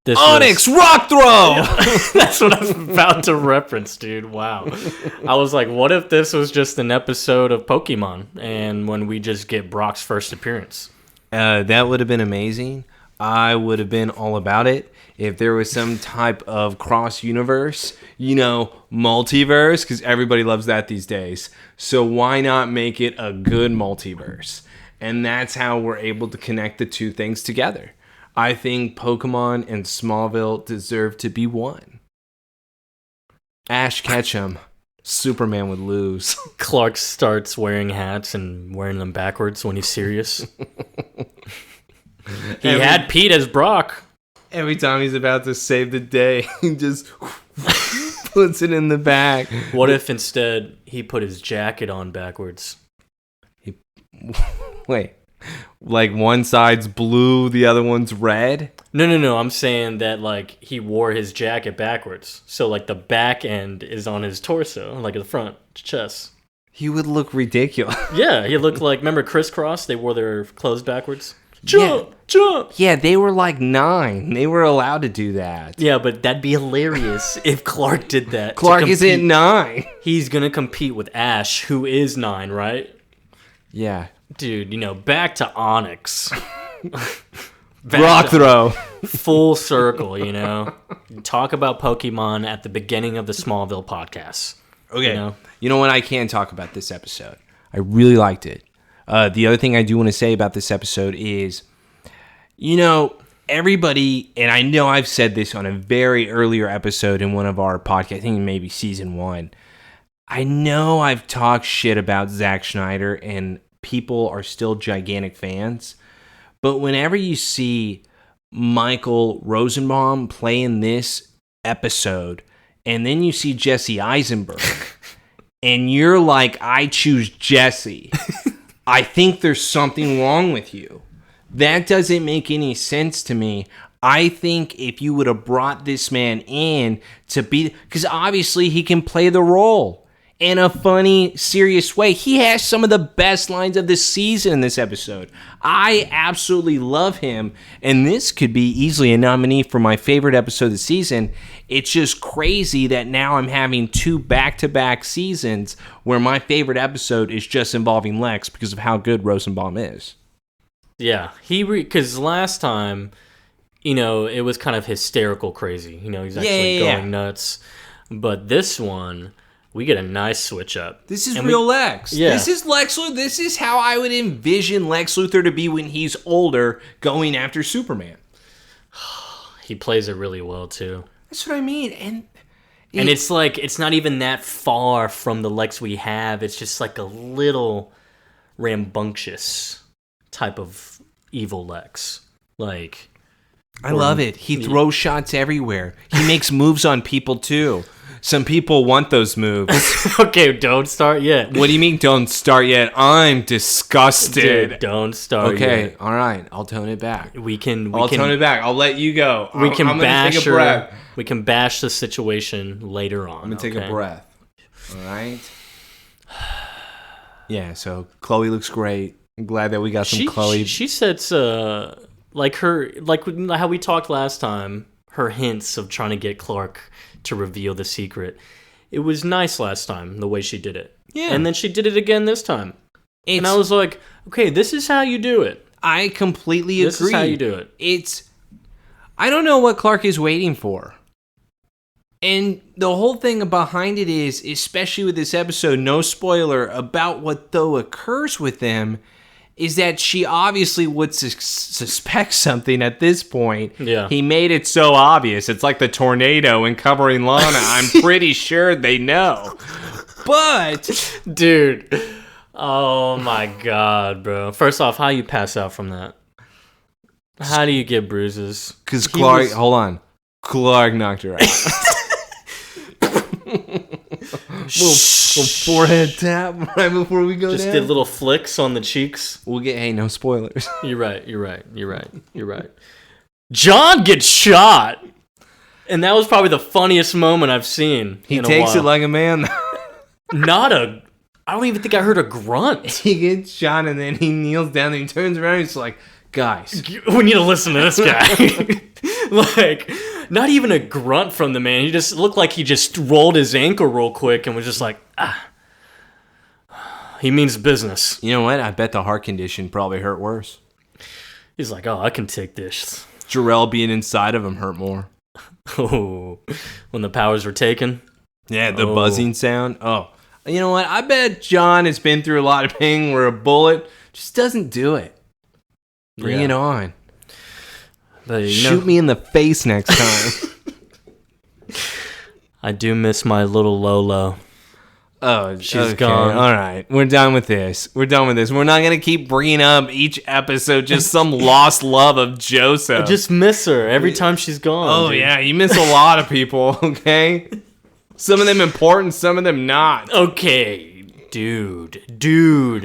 Onyx rock throw! That's what I was about to reference, dude. Wow. I was like, what if this was just an episode of Pokemon and when we just get Brock's first appearance? That would have been amazing. I would have been all about it if there was some type of cross-universe, multiverse, because everybody loves that these days. So why not make it a good multiverse? And that's how we're able to connect the two things together. I think Pokemon and Smallville deserve to be one. Ash Ketchum, Superman would lose. Clark starts wearing hats and wearing them backwards when he's serious. He had Pete as Brock. Every time he's about to save the day, he just puts it in the bag. What if instead he put his jacket on backwards? Wait. Like one side's blue, the other one's red? No. I'm saying that like he wore his jacket backwards. So like the back end is on his torso, like the front chest. He would look ridiculous. Yeah, he looked like, remember Crisscross? They wore their clothes backwards. Jump! Yeah, they were like 9. They were allowed to do that. Yeah, but that'd be hilarious if Clark did that. Clark isn't 9. He's gonna compete with Ash, who is 9, right? Yeah. Dude, back to Onyx. Rock throw. Full circle, Talk about Pokemon at the beginning of the Smallville podcast. Okay. You know what? I can talk about this episode. I really liked it. The other thing I do want to say about this episode is, everybody, and I know I've said this on a very earlier episode in one of our podcasts, I think maybe season 1. I know I've talked shit about Zack Snyder and people are still gigantic fans, but whenever you see Michael Rosenbaum play in this episode, and then you see Jesse Eisenberg, and you're like, I choose Jesse, I think there's something wrong with you. That doesn't make any sense to me. I think if you would have brought this man in to be, because obviously he can play the role in a funny, serious way. He has some of the best lines of the season in this episode. I absolutely love him, and this could be easily a nominee for my favorite episode of the season. It's just crazy that now I'm having 2 back-to-back seasons where my favorite episode is just involving Lex because of how good Rosenbaum is. Yeah, because last time, it was kind of hysterical crazy. He's actually going nuts. But this one, we get a nice switch up. This is real Lex. Yeah. This is Lex Luthor. This is how I would envision Lex Luthor to be when he's older, going after Superman. He plays it really well, too. That's what I mean. And it's like, it's not even that far from the Lex we have. It's just like a little rambunctious type of evil Lex. Like, I love it. He throws shots everywhere. He makes moves on people, too. Some people want those moves. Okay, don't start yet. What do you mean don't start yet? I'm disgusted. Dude, don't start yet. Okay, all right. I'll tone it back. I'll tone it back. I'll let you go. I'm gonna take a breath. We can bash the situation later on. I'm going to take a breath. All right? Yeah, so Chloe looks great. I'm glad that we got some Chloe. She sets, like how we talked last time, her hints of trying to get Clark to reveal the secret. It was nice last time, the way she did it. Yeah. And then she did it again this time. And I was like, okay, this is how you do it. I completely agree. This is how you do it. I don't know what Clark is waiting for. And the whole thing behind it is, especially with this episode, no spoiler, about what though occurs with them, is that she obviously would suspect something at this point. Yeah. He made it so obvious. It's like the tornado and covering Lana. I'm pretty sure they know. But, dude, oh my God, bro. First off, how you pass out from that? How do you get bruises? Because hold on. Clark knocked her out. Little forehead tap right before we go Just down. did little flicks on the cheeks. No spoilers. You're right. John gets shot. And that was probably the funniest moment I've seen. He takes it like a man. I don't even think I heard a grunt. He gets shot and then he kneels down and he turns around and he's like, Guys. We need to listen to this guy. Like, not even a grunt from the man. He just looked like he just rolled his ankle real quick and was just like, He means business. You know what? I bet the heart condition probably hurt worse. He's like, I can take this. Jarrell being inside of him hurt more. Oh, when the powers were taken? Yeah, the buzzing sound. Oh, you know what? I bet John has been through a lot of pain where a bullet just doesn't do it. Bring it on. But, Shoot me in the face next time. I do miss my little Lolo. Oh, she's gone. All right. We're done with this. We're not going to keep bringing up each episode just some lost love of Joseph. I just miss her every time she's gone. Oh, dude. Yeah. You miss a lot of people, okay? Some of them important, some of them not. Okay. Dude.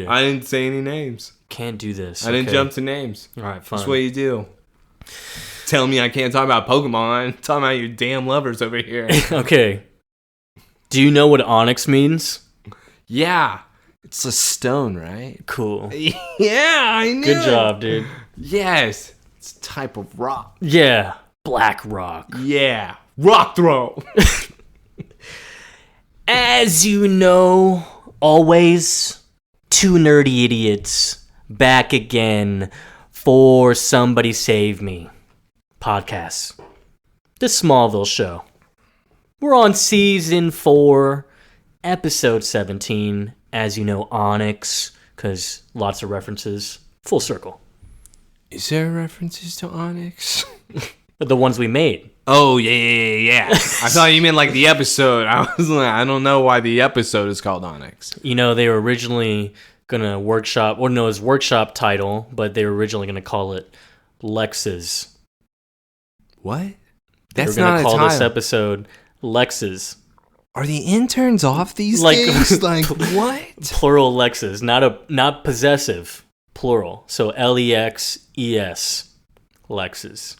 I didn't say any names. Can't do this. I didn't jump to names. All right, fine. That's what you do. Tell me I can't talk about Pokemon. Talking about your damn lovers over here. Okay. Do you know what Onyx means? Yeah. It's a stone, right? Cool. Yeah, I knew. Good job, dude. Yes. It's a type of rock. Yeah. Black rock. Yeah. Rock throw. As you know, always, two nerdy idiots back again for Somebody Save Me podcast. The Smallville show. We're on season 4, episode 17. As you know, Onyx, because lots of references. Full circle. Is there references to Onyx? The ones we made. Oh, yeah. I thought you meant like the episode. I was like, I don't know why the episode is called Onyx. You know, they were originally going to workshop, or no, it was workshop title, but they were originally going to call it Lexes. What? That's not a title. They were going to call this episode Lexes. Are the interns off these days? Like, what? Plural Lexes, not possessive, plural. So Lexes, Lexes.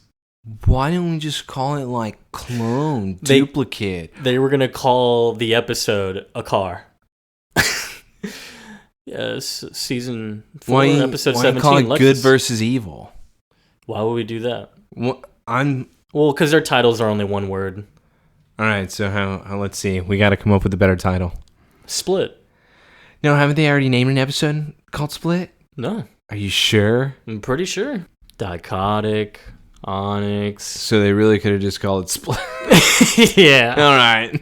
Why don't we just call it like clone, duplicate? They were going to call the episode a car. Yes, season 4, episode 17. Why call it Lexes. Good versus Evil? Why would we do that? Well, because their titles are only one word. All right, so how let's see. We got to come up with a better title. Split. No, haven't they already named an episode called Split? No. Are you sure? I'm pretty sure. Dichotic, Onyx. So they really could have just called it Split. Yeah. All right.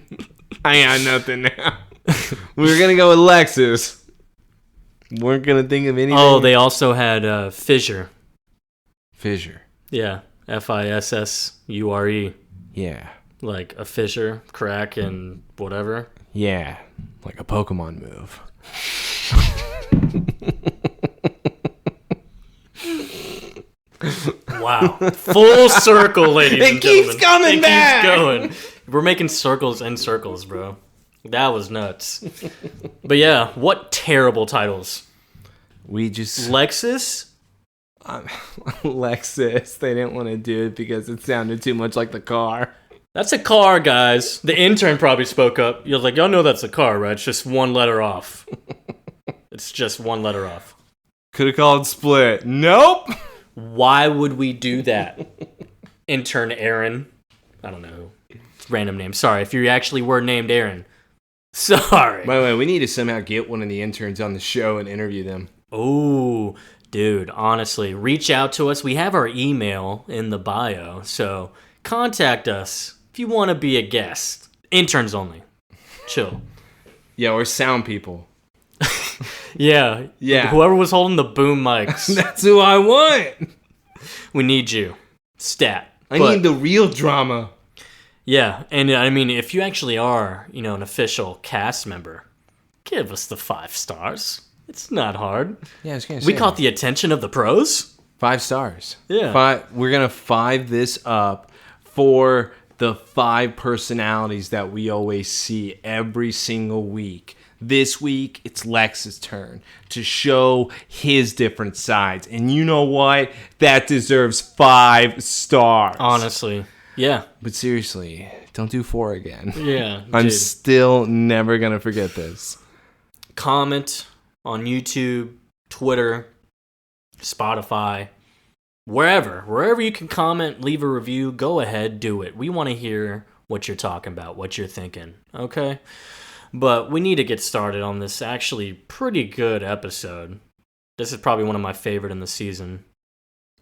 I got nothing now. We were going to go with Lexes. Weren't going to think of anything. Oh, they also had Fissure. Fissure. Yeah. Fissure. Yeah. Like a fissure, crack, and whatever. Yeah. Like a Pokemon move. Wow. Full circle, ladies and gentlemen. It keeps coming back. Keeps going. We're making circles and circles, bro. That was nuts. But yeah, what terrible titles. We just... Lexus? Lexus. They didn't want to do it because it sounded too much like the car. That's a car, guys. The intern probably spoke up. You're like, y'all know that's a car, right? It's just one letter off. It's just one letter off. Could have called Split. Nope. Why would we do that? Intern Aaron. I don't know. Random name. Sorry, if you actually were named Aaron. Sorry. By the way, we need to somehow get one of the interns on the show and interview them. Oh, dude, honestly, reach out to us. We have our email in the bio, so contact us if you want to be a guest. Interns only. Chill. Yeah, or sound people. Yeah. Whoever was holding the boom mics. That's who I want. We need you. Stat. I need the real drama. Yeah, and I mean, if you actually are, an official cast member, give us the 5 stars. It's not hard. Yeah, I was gonna say. We caught the attention of the pros. 5 stars. Yeah. We're gonna 5 this up for the 5 personalities that we always see every single week. This week, it's Lex's turn to show his different sides. And you know what? That deserves 5 stars. Honestly. Yeah. But seriously, don't do 4 again. Yeah. I'm still never going to forget this. Comment on YouTube, Twitter, Spotify. wherever you can comment, leave a review, go ahead, do it. We want to hear what you're talking about, what you're thinking, okay? But we need to get started on this actually pretty good episode. This is probably one of my favorite in the season.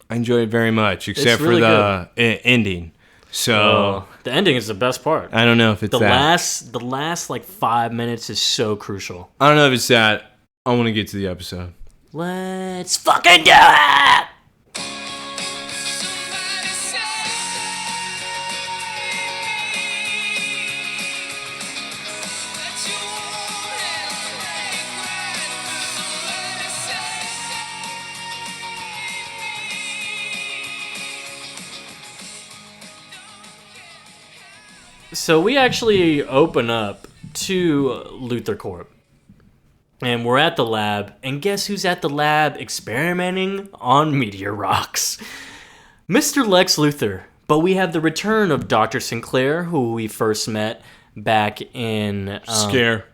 I enjoy it very much, except really for the ending. So the ending is the best part. I don't know if it's the last like 5 minutes is so crucial. I don't know if it's that. I want to get to the episode. Let's fucking do it! So we actually open up to LuthorCorp. And we're at the lab. And guess who's at the lab experimenting on meteor rocks? Mr. Lex Luthor. But we have the return of Dr. Sinclair, who we first met back in... Scare,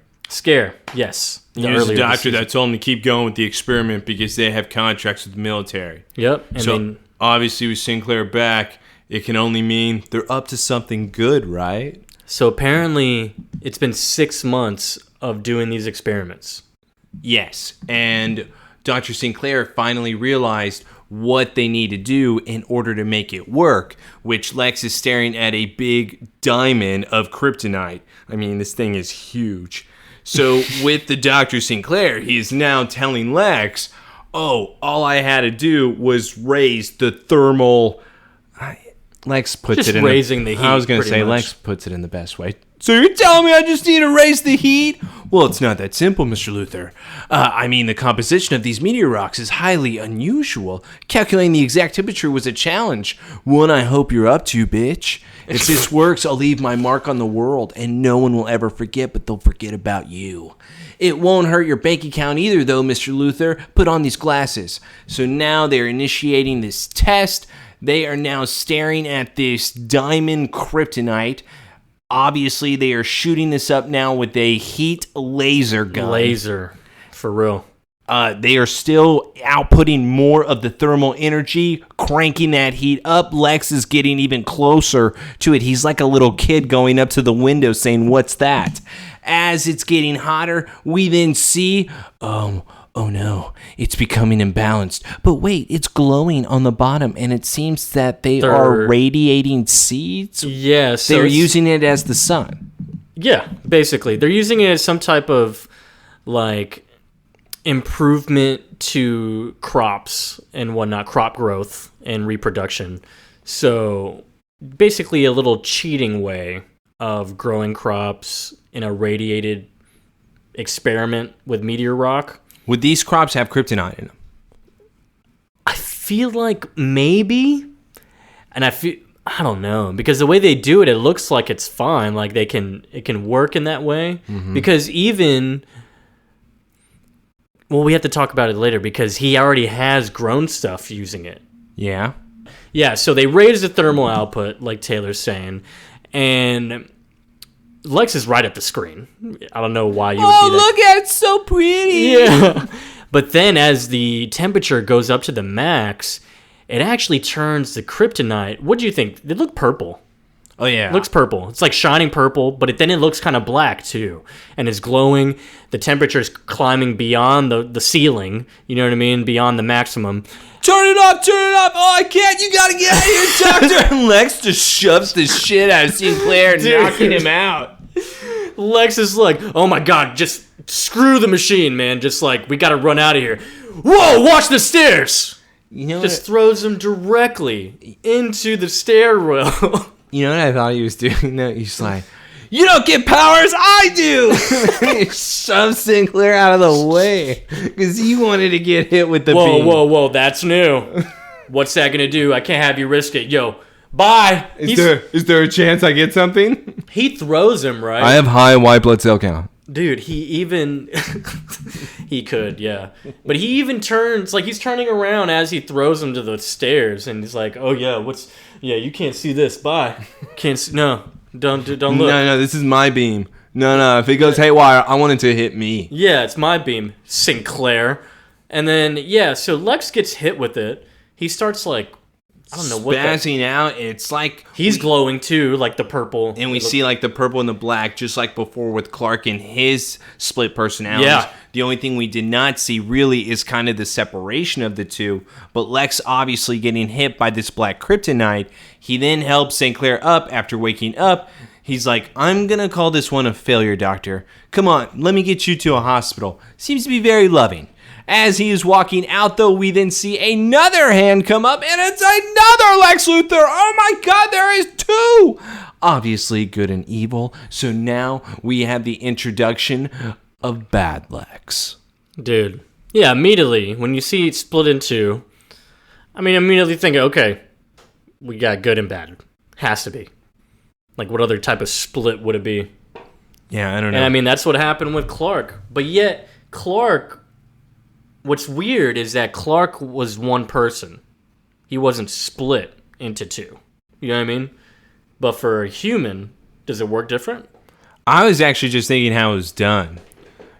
yes. He was the doctor that told him to keep going with the experiment because they have contracts with the military. Yep. Obviously with Sinclair back... It can only mean they're up to something good, right? So apparently, it's been 6 months of doing these experiments. Yes, and Dr. Sinclair finally realized what they need to do in order to make it work, which Lex is staring at a big diamond of kryptonite. I mean, this thing is huge. So with the Dr. Sinclair, he is now telling Lex, all I had to do was raise the thermal... Lex puts just it in raising the heat. I was going to say, Lex puts it in the best way. So you're telling me I just need to raise the heat? Well, it's not that simple, Mr. Luthor. I mean, the composition of these meteor rocks is highly unusual. Calculating the exact temperature was a challenge. One I hope you're up to, bitch. If this works, I'll leave my mark on the world, and no one will ever forget, but they'll forget about you. It won't hurt your bank account either, though, Mr. Luthor. Put on these glasses. So now they're initiating this test. They are now staring at this diamond kryptonite. Obviously, they are shooting this up now with a heat laser gun. Laser, for real. They are still outputting more of the thermal energy, cranking that heat up. Lex is getting even closer to it. He's like a little kid going up to the window saying, "What's that?" As it's getting hotter, we then see... Oh no, it's becoming imbalanced. But wait, it's glowing on the bottom, and it seems that they're radiating seeds? Yeah, so they're using it as the sun. Yeah, basically. They're using it as some type of, like, improvement to crops and whatnot, crop growth and reproduction. So, basically a little cheating way of growing crops in a radiated experiment with meteor rock. Would these crops have kryptonite in them? I feel like maybe, and I don't know, because the way they do it, it looks like it's fine, like it can work in that way. Mm-hmm. Because we have to talk about it later because he already has grown stuff using it. Yeah. Yeah. So they raise the thermal output, like Taylor's saying, and Lex is right at the screen. I don't know why you would be look at it, it's so pretty. Yeah. But then as the temperature goes up to the max, it actually turns the kryptonite. What do you think? They look purple. Oh, yeah. It looks purple. It's like shining purple, but then it looks kind of black, too. And it's glowing. The temperature's climbing beyond the ceiling. You know what I mean? Beyond the maximum. Turn it up! Oh, I can't! You gotta get out of here, Doctor! And Lex just shoves the shit out of Sinclair, knocking him out. Lex is like, oh my god, just screw the machine, man. Just like, we gotta run out of here. Whoa, watch the stairs! You know just throws him directly into the stairwell. You know what I thought he was doing? No, he's like, you don't get powers, I do! He shoves Sinclair out of the way because he wanted to get hit with the beam. Whoa, that's new. What's that gonna do? I can't have you risk it. Yo, bye! Is there a chance I get something? He throws him, right? I have high white blood cell count. Dude, he even... he could, yeah. But he even turns, like he's turning around as he throws him to the stairs, and he's like, oh yeah, yeah, you can't see this, bye. Can't see, no, don't look. No, this is my beam. No, if it goes haywire, I want it to hit me. Yeah, it's my beam, Sinclair. And then, yeah, so Lex gets hit with it. He starts, like, I don't know what spazzing out. It's like he's glowing too, like the purple. And we see like the purple and the black, just like before with Clark and his split personalities. Yeah. The only thing we did not see really is kind of the separation of the two. But Lex obviously getting hit by this black kryptonite. He then helps Sinclair up after waking up. He's like, I'm going to call this one a failure, Doctor. Come on, let me get you to a hospital. Seems to be very loving. As he is walking out, though, we then see another hand come up, and it's another Lex Luthor. Oh my God, there is two. Obviously good and evil. So now we have the introduction of Bad Lex. Dude. Yeah, immediately, when you see it split in two, immediately thinking, okay, we got good and bad. Has to be. Like, what other type of split would it be? Yeah, I don't know. And that's what happened with Clark. But yet, Clark, what's weird is that Clark was one person. He wasn't split into two. You know what I mean? But for a human, does it work different? I was actually just thinking how it was done.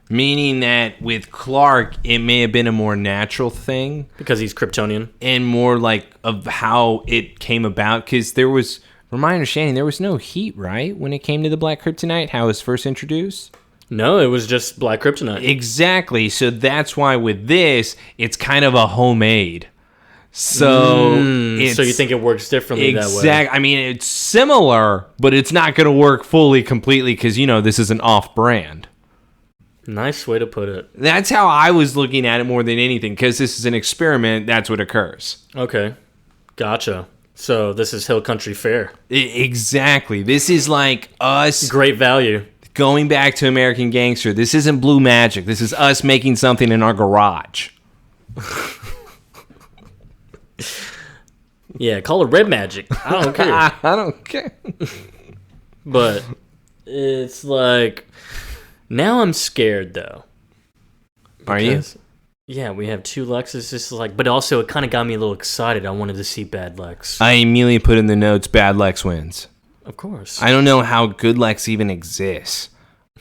Meaning that with Clark, it may have been a more natural thing. Because he's Kryptonian. And more like of how it came about. Because there was, from my understanding, there was no heat, right? When it came to the black kryptonite, how it was first introduced? No, it was just black kryptonite. Exactly. So that's why with this, it's kind of a homemade. So so you think it works differently that way? Exactly. It's similar, but it's not going to work fully, completely, because, this is an off-brand. Nice way to put it. That's how I was looking at it more than anything, because this is an experiment. That's what occurs. Okay. Gotcha. So this is Hill Country Fair. Exactly. This is like us. Great value. Going back to American Gangster. This isn't Blue Magic. This is us making something in our garage. Yeah, call it Red Magic. I don't care. I don't care. But it's like, now I'm scared though. Are you? Yeah, we have two Lexes. Just like, but also it kind of got me a little excited. I wanted to see Bad Lex. I immediately put in the notes, Bad Lex wins. Of course. I don't know how Good Lex even exists.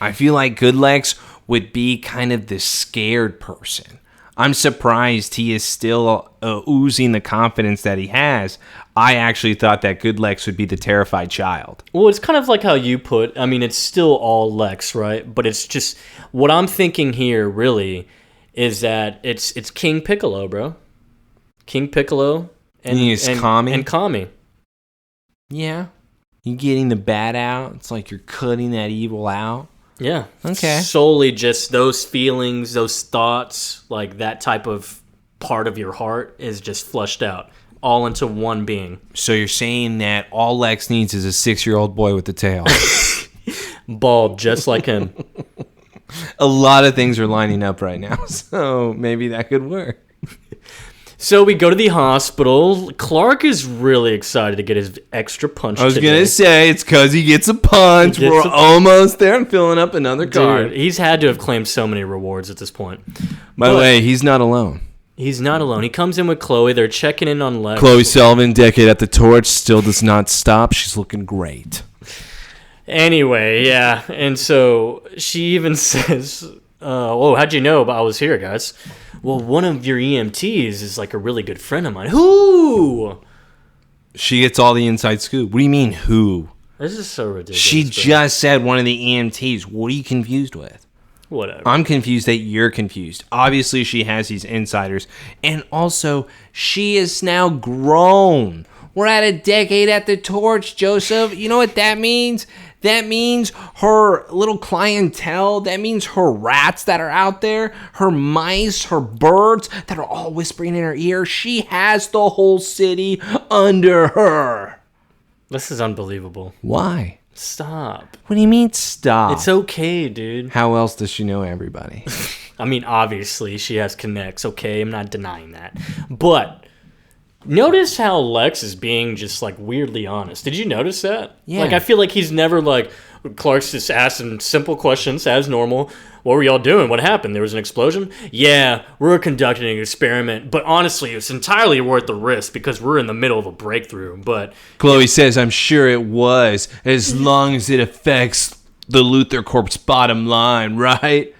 I feel like Good Lex would be kind of the scared person. I'm surprised he is still oozing the confidence that he has. I actually thought that Good Lex would be the terrified child. Well, it's kind of like how you put, it's still all Lex, right? But it's just, what I'm thinking here really is that it's King Piccolo, bro. King Piccolo and Kami. And Kami. Yeah. You getting the bad out. It's like you're cutting that evil out. Yeah. Okay. Solely just those feelings, those thoughts, like that type of part of your heart is just flushed out, all into one being. So you're saying that all Lex needs is a 6-year-old boy with a tail. Bald, just like him. A lot of things are lining up right now, so maybe that could work. So we go to the hospital. Clark is really excited to get his extra punch I was today. going to say, it's because he gets a punch. We're almost there and filling up another card. Dude, he's had to have claimed so many rewards at this point. By the way, he's not alone. He's not alone. He comes in with Chloe. They're checking in on Lex. Chloe Sullivan, decade at the torch, still does not stop. She's looking great. Anyway, yeah. And so she even says, oh, how'd you know I was here, guys? Well, one of your EMTs is like a really good friend of mine. Who? She gets all the inside scoop. What do you mean, who? This is so ridiculous. She just said one of the EMTs. What are you confused with? Whatever. I'm confused that you're confused. Obviously, she has these insiders. And also, she is now grown. We're at a decade at the torch, Joseph. You know what that means? That means her little clientele, that means her rats that are out there, her mice, her birds that are all whispering in her ear. She has the whole city under her. This is unbelievable. Why? Stop. What do you mean stop? It's okay, dude. How else does she know everybody? Obviously, she has connects, okay? I'm not denying that. But notice how Lex is being just like weirdly honest. Did you notice that? Yeah. Like, I feel like he's never like, Clark's just asking simple questions as normal. What were y'all doing? What happened? There was an explosion? Yeah, we're conducting an experiment. But honestly, it's entirely worth the risk because we're in the middle of a breakthrough. But Chloe says, I'm sure it was, as long as it affects the LuthorCorp's bottom line, right?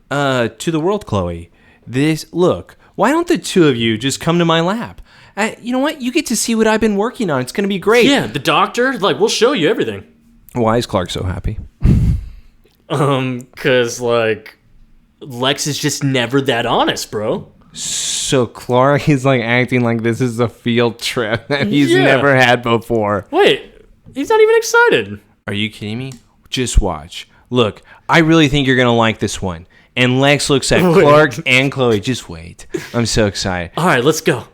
To the world, Chloe. Look, why don't the two of you just come to my lab? You know what? You get to see what I've been working on. It's going to be great. Yeah, the doctor, like, we'll show you everything. Why is Clark so happy? Because, like, Lex is just never that honest, bro. So Clark is, like, acting like this is a field trip that he's never had before. Wait, he's not even excited. Are you kidding me? Just watch. Look, I really think you're going to like this one. And Lex looks at Clark and Chloe. Just wait. I'm so excited. All right, let's go.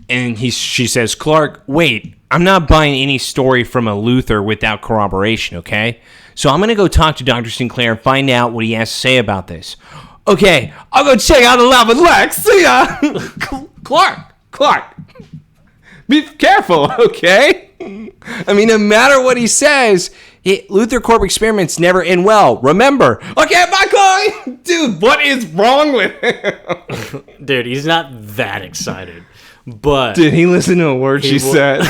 And she says, Clark, wait. I'm not buying any story from a Luthor without corroboration, okay? So I'm going to go talk to Dr. Sinclair and find out what he has to say about this. Okay, I'll go check out the lab with Lex. See ya. Clark. Be careful, okay? I mean, no matter what he says, LuthorCorp experiments never end well. Remember. Okay, bye, Chloe. Dude, what is wrong with him? Dude, he's not that excited. But did he listen to a word she said?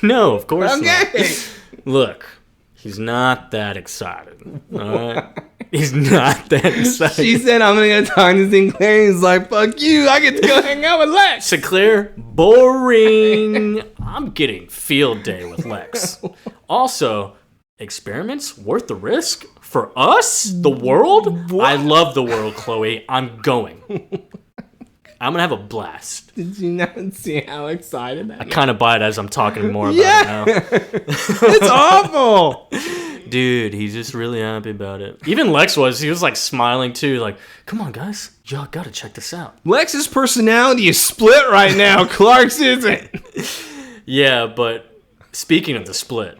No, of course not. Okay. Look, he's not that excited. All right? He's not that excited. She said, I'm going to go talk to Sinclair. He's like, fuck you. I get to go hang out with Lex. Sinclair, boring. I'm getting field day with Lex. Also, experiments worth the risk? For us? The world? What? I love the world, Chloe. I'm going. I'm going to have a blast. Did you not see how excited I am? I kind of buy it as I'm talking more about it now. It's awful. Dude, he's just really happy about it. Even Lex was. He was like smiling too. Like, come on, guys. Y'all got to check this out. Lex's personality is split right now. Clark's isn't. Yeah, but speaking of the split.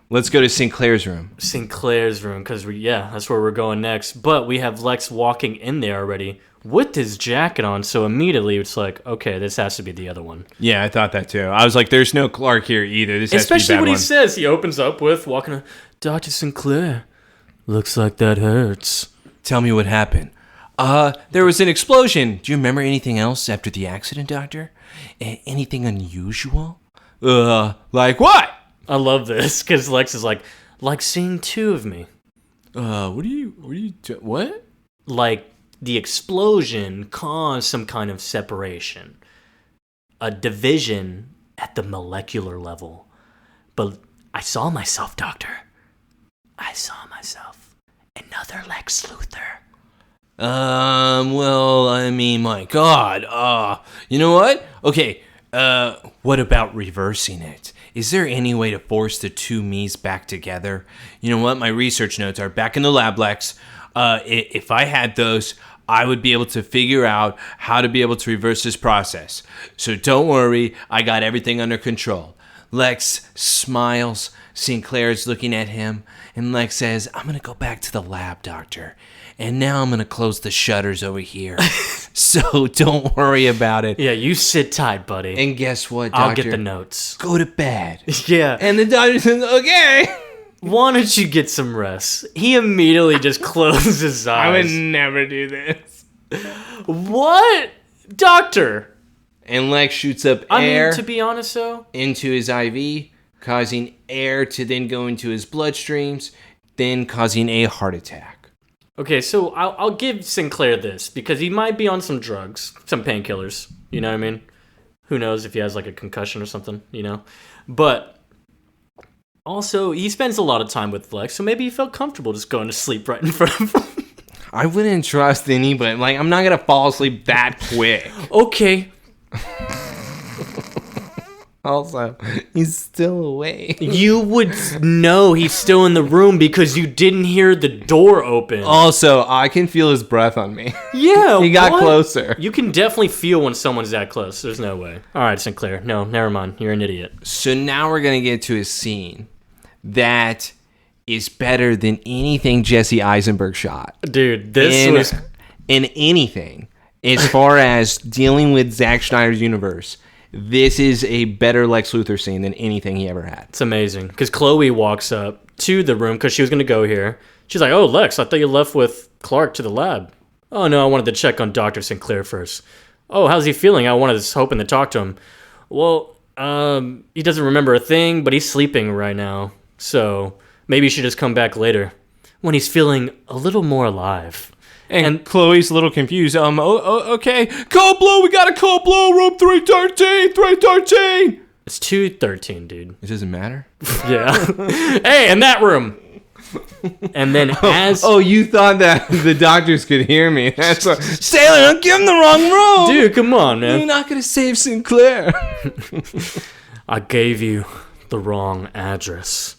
Let's go to Sinclair's room. Sinclair's room, because that's where we're going next. But we have Lex walking in there already with his jacket on, so immediately it's like, okay, this has to be the other one. Yeah, I thought that too. I was like, there's no Clark here either. This especially has to be bad when one. He says, he opens up with walking on, Dr. Sinclair, looks like that hurts. Tell me what happened. There was an explosion. Do you remember anything else after the accident, Doctor? Anything unusual? Like what? I love this, because Lex is like seeing two of me. What? Like, the explosion caused some kind of separation. A division at the molecular level. But I saw myself, Doctor. I saw myself. Another Lex Luthor. Well, I mean, my God. You know what? Okay, what about reversing it? Is there any way to force the two me's back together? You know what? My research notes are back in the lab, Lex. If I had those, I would be able to figure out how to be able to reverse this process. So don't worry, I got everything under control. Lex smiles. Sinclair's looking at him, and Lex says, I'm going to go back to the lab, Doctor. And now I'm going to close the shutters over here. So don't worry about it. Yeah, you sit tight, buddy. And guess what, Doctor? I'll get the notes. Go to bed. Yeah. And the doctor says, okay. Why don't you get some rest? He immediately just closes his eyes. I would never do this. What? Doctor. And Lex shoots up air. To be honest, though, into his IV, causing air to then go into his bloodstreams, then causing a heart attack. Okay, so I'll give Sinclair this, because he might be on some drugs, some painkillers, you know what I mean? Who knows if he has like a concussion or something, you know? But also, he spends a lot of time with Lex, so maybe he felt comfortable just going to sleep right in front of him. I wouldn't trust anybody. Like, I'm not going to fall asleep that quick. Okay. Also, he's still awake. You would know he's still in the room because you didn't hear the door open. Also, I can feel his breath on me. Yeah, he got closer. You can definitely feel when someone's that close. There's no way. All right, Sinclair. No, never mind. You're an idiot. So now we're going to get to a scene that is better than anything Jesse Eisenberg shot. Dude, this was... In anything. As far as dealing with Zack Snyder's universe, this is a better Lex Luthor scene than anything he ever had. It's amazing. Because Chloe walks up to the room because she was going to go here. She's like, oh, Lex, I thought you left with Clark to the lab. Oh, no, I wanted to check on Dr. Sinclair first. Oh, how's he feeling? I was hoping to talk to him. Well, he doesn't remember a thing, but he's sleeping right now. So maybe you should just come back later when he's feeling a little more alive. And Chloe's a little confused. Okay. Cold Blue, we got a Cold Blue, room 313, 313. It's 213, dude. It doesn't matter? Yeah. Hey, in that room. And then you thought that the doctors could hear me. That's what... Sailor, don't give him the wrong room. Dude, come on, man. You're not going to save Sinclair. I gave you the wrong address.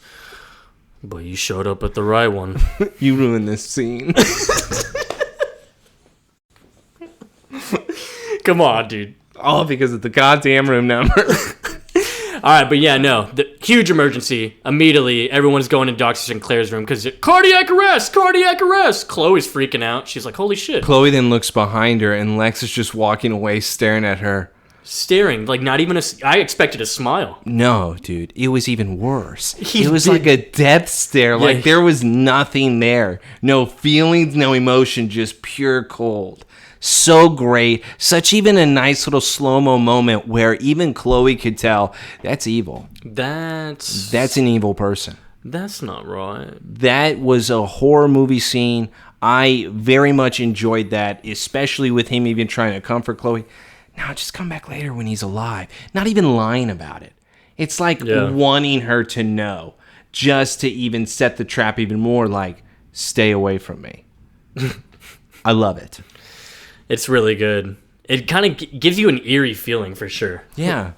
But you showed up at the right one. You ruined this scene. Come on, dude. All because of the goddamn room number. All right, but yeah, no. The huge emergency. Immediately, everyone's going to Dr. Sinclair's room because cardiac arrest, cardiac arrest. Chloe's freaking out. She's like, holy shit. Chloe then looks behind her, and Lex is just walking away, staring at her. Staring, like not even I expected a smile. No, dude, it was even worse. It was like a death stare. Yeah. Like there was nothing there. No feelings, no emotion, just pure cold. So great. Such even a nice little slow-mo moment where even Chloe could tell that's evil. That's an evil person. That's not right. That was a horror movie scene. I very much enjoyed that, especially with him even trying to comfort Chloe. Now just come back later when he's alive. Not even lying about it. It's like wanting her to know, just to even set the trap even more, like, stay away from me. I love it. It's really good. It kind of gives you an eerie feeling for sure. Yeah.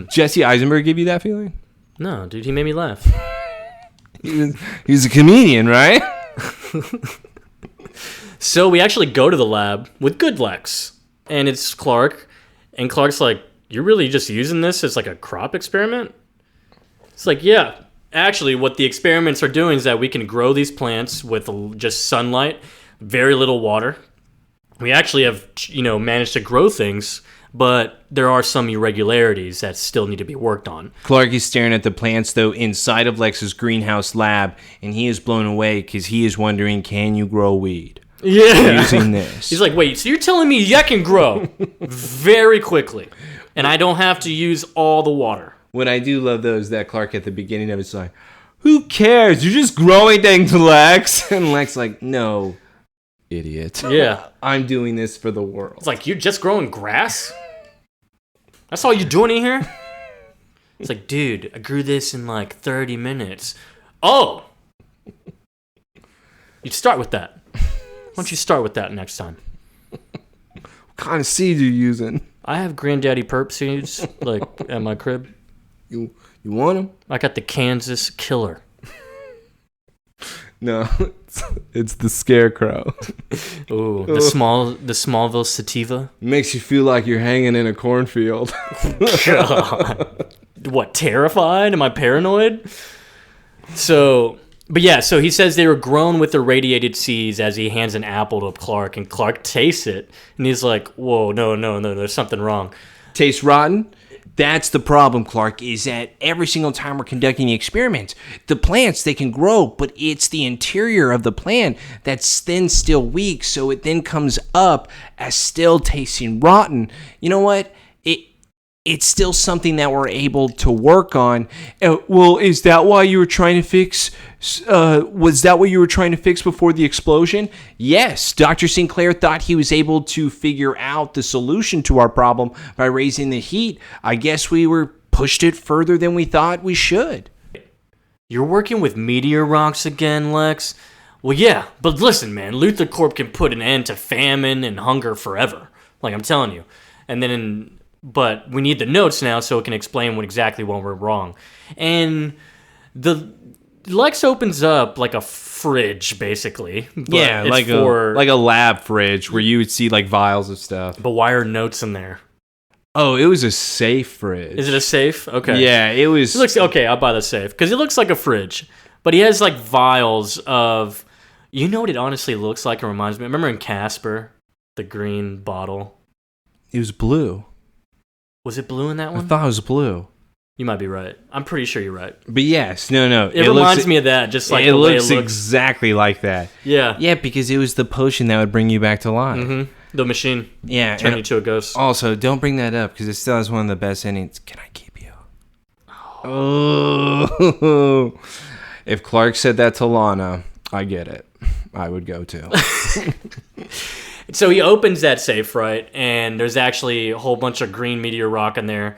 Jesse Eisenberg give you that feeling? No, dude, he made me laugh. He was a comedian, right? So we actually go to the lab with good Lex, and it's Clark. And Clark's like, you're really just using this as like a crop experiment? It's like, yeah. Actually, what the experiments are doing is that we can grow these plants with just sunlight, very little water. We actually have, managed to grow things, but there are some irregularities that still need to be worked on. Clark is staring at the plants, though, inside of Lex's greenhouse lab, and he is blown away because he is wondering, can you grow weed? Yeah. Using this. He's like, wait, so you're telling me I can grow very quickly, and I don't have to use all the water? What I do love, though, is that Clark at the beginning of it's like, who cares? You're just growing things, Lex. And Lex like, no, idiot. Yeah. I'm doing this for the world. It's like, you're just growing grass? That's all you're doing in here? It's like, dude, I grew this in like 30 minutes. Oh! You start with that. Why don't you start with that next time? What kind of seeds are you using? I have Granddaddy Perp seeds, like, at my crib. You want them? I got the Kansas Killer. No, it's the Scarecrow. Ooh, the Smallville Sativa. Makes you feel like you're hanging in a cornfield. God. What, terrified? Am I paranoid? So he says they were grown with irradiated seeds as he hands an apple to Clark, and Clark tastes it, and he's like, whoa, no, there's something wrong. Tastes rotten? That's the problem, Clark, is that every single time we're conducting the experiments, the plants, they can grow, but it's the interior of the plant that's then still weak, so it then comes up as still tasting rotten. You know what? It's still something that we're able to work on. Well, is that why you were trying to fix... was that what you were trying to fix before the explosion? Yes, Dr. Sinclair thought he was able to figure out the solution to our problem by raising the heat. I guess we pushed it further than we thought we should. You're working with meteor rocks again, Lex? Well, yeah, but listen, man, LuthorCorp can put an end to famine and hunger forever. Like, I'm telling you. But we need the notes now so it can explain exactly what we're wrong. And the Lex opens up like a fridge, basically. Yeah, like a lab fridge where you would see like vials of stuff. But why are notes in there? Oh, it was a safe fridge. Is it a safe? Okay. Yeah, it was. It looks okay. I'll buy the safe because it looks like a fridge, but he has like vials of. You know what it honestly looks like? It reminds me. Remember in Casper, the green bottle. It was blue. Was it blue in that one? I thought it was blue. You might be right. I'm pretty sure you're right. But yes, no. It reminds me of that, just like the way it looks. Exactly like that. Yeah. Yeah, because it was the potion that would bring you back to life. Mm-hmm. The machine. Yeah. Turn you to a ghost. Also, don't bring that up because it still has one of the best endings. Can I keep you? Oh. If Clark said that to Lana, I get it. I would go to. So he opens that safe, right? And there's actually a whole bunch of green meteor rock in there.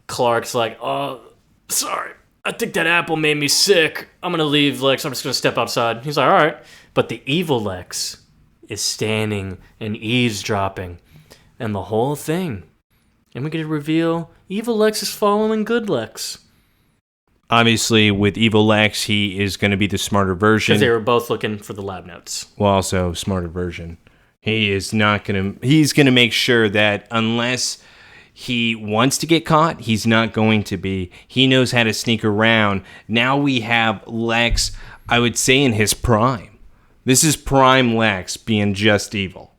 Clark's like, oh, sorry. I think that apple made me sick. I'm going to leave, Lex. I'm just going to step outside. He's like, all right. But the evil Lex is standing and eavesdropping. And the whole thing. And we get to reveal evil Lex is following good Lex. Obviously, with evil Lex, he is going to be the smarter version. Because they were both looking for the lab notes. Well, also smarter version. He's going to make sure that unless he wants to get caught, he's not going to be. He knows how to sneak around. Now we have Lex, I would say, in his prime. This is prime Lex being just evil.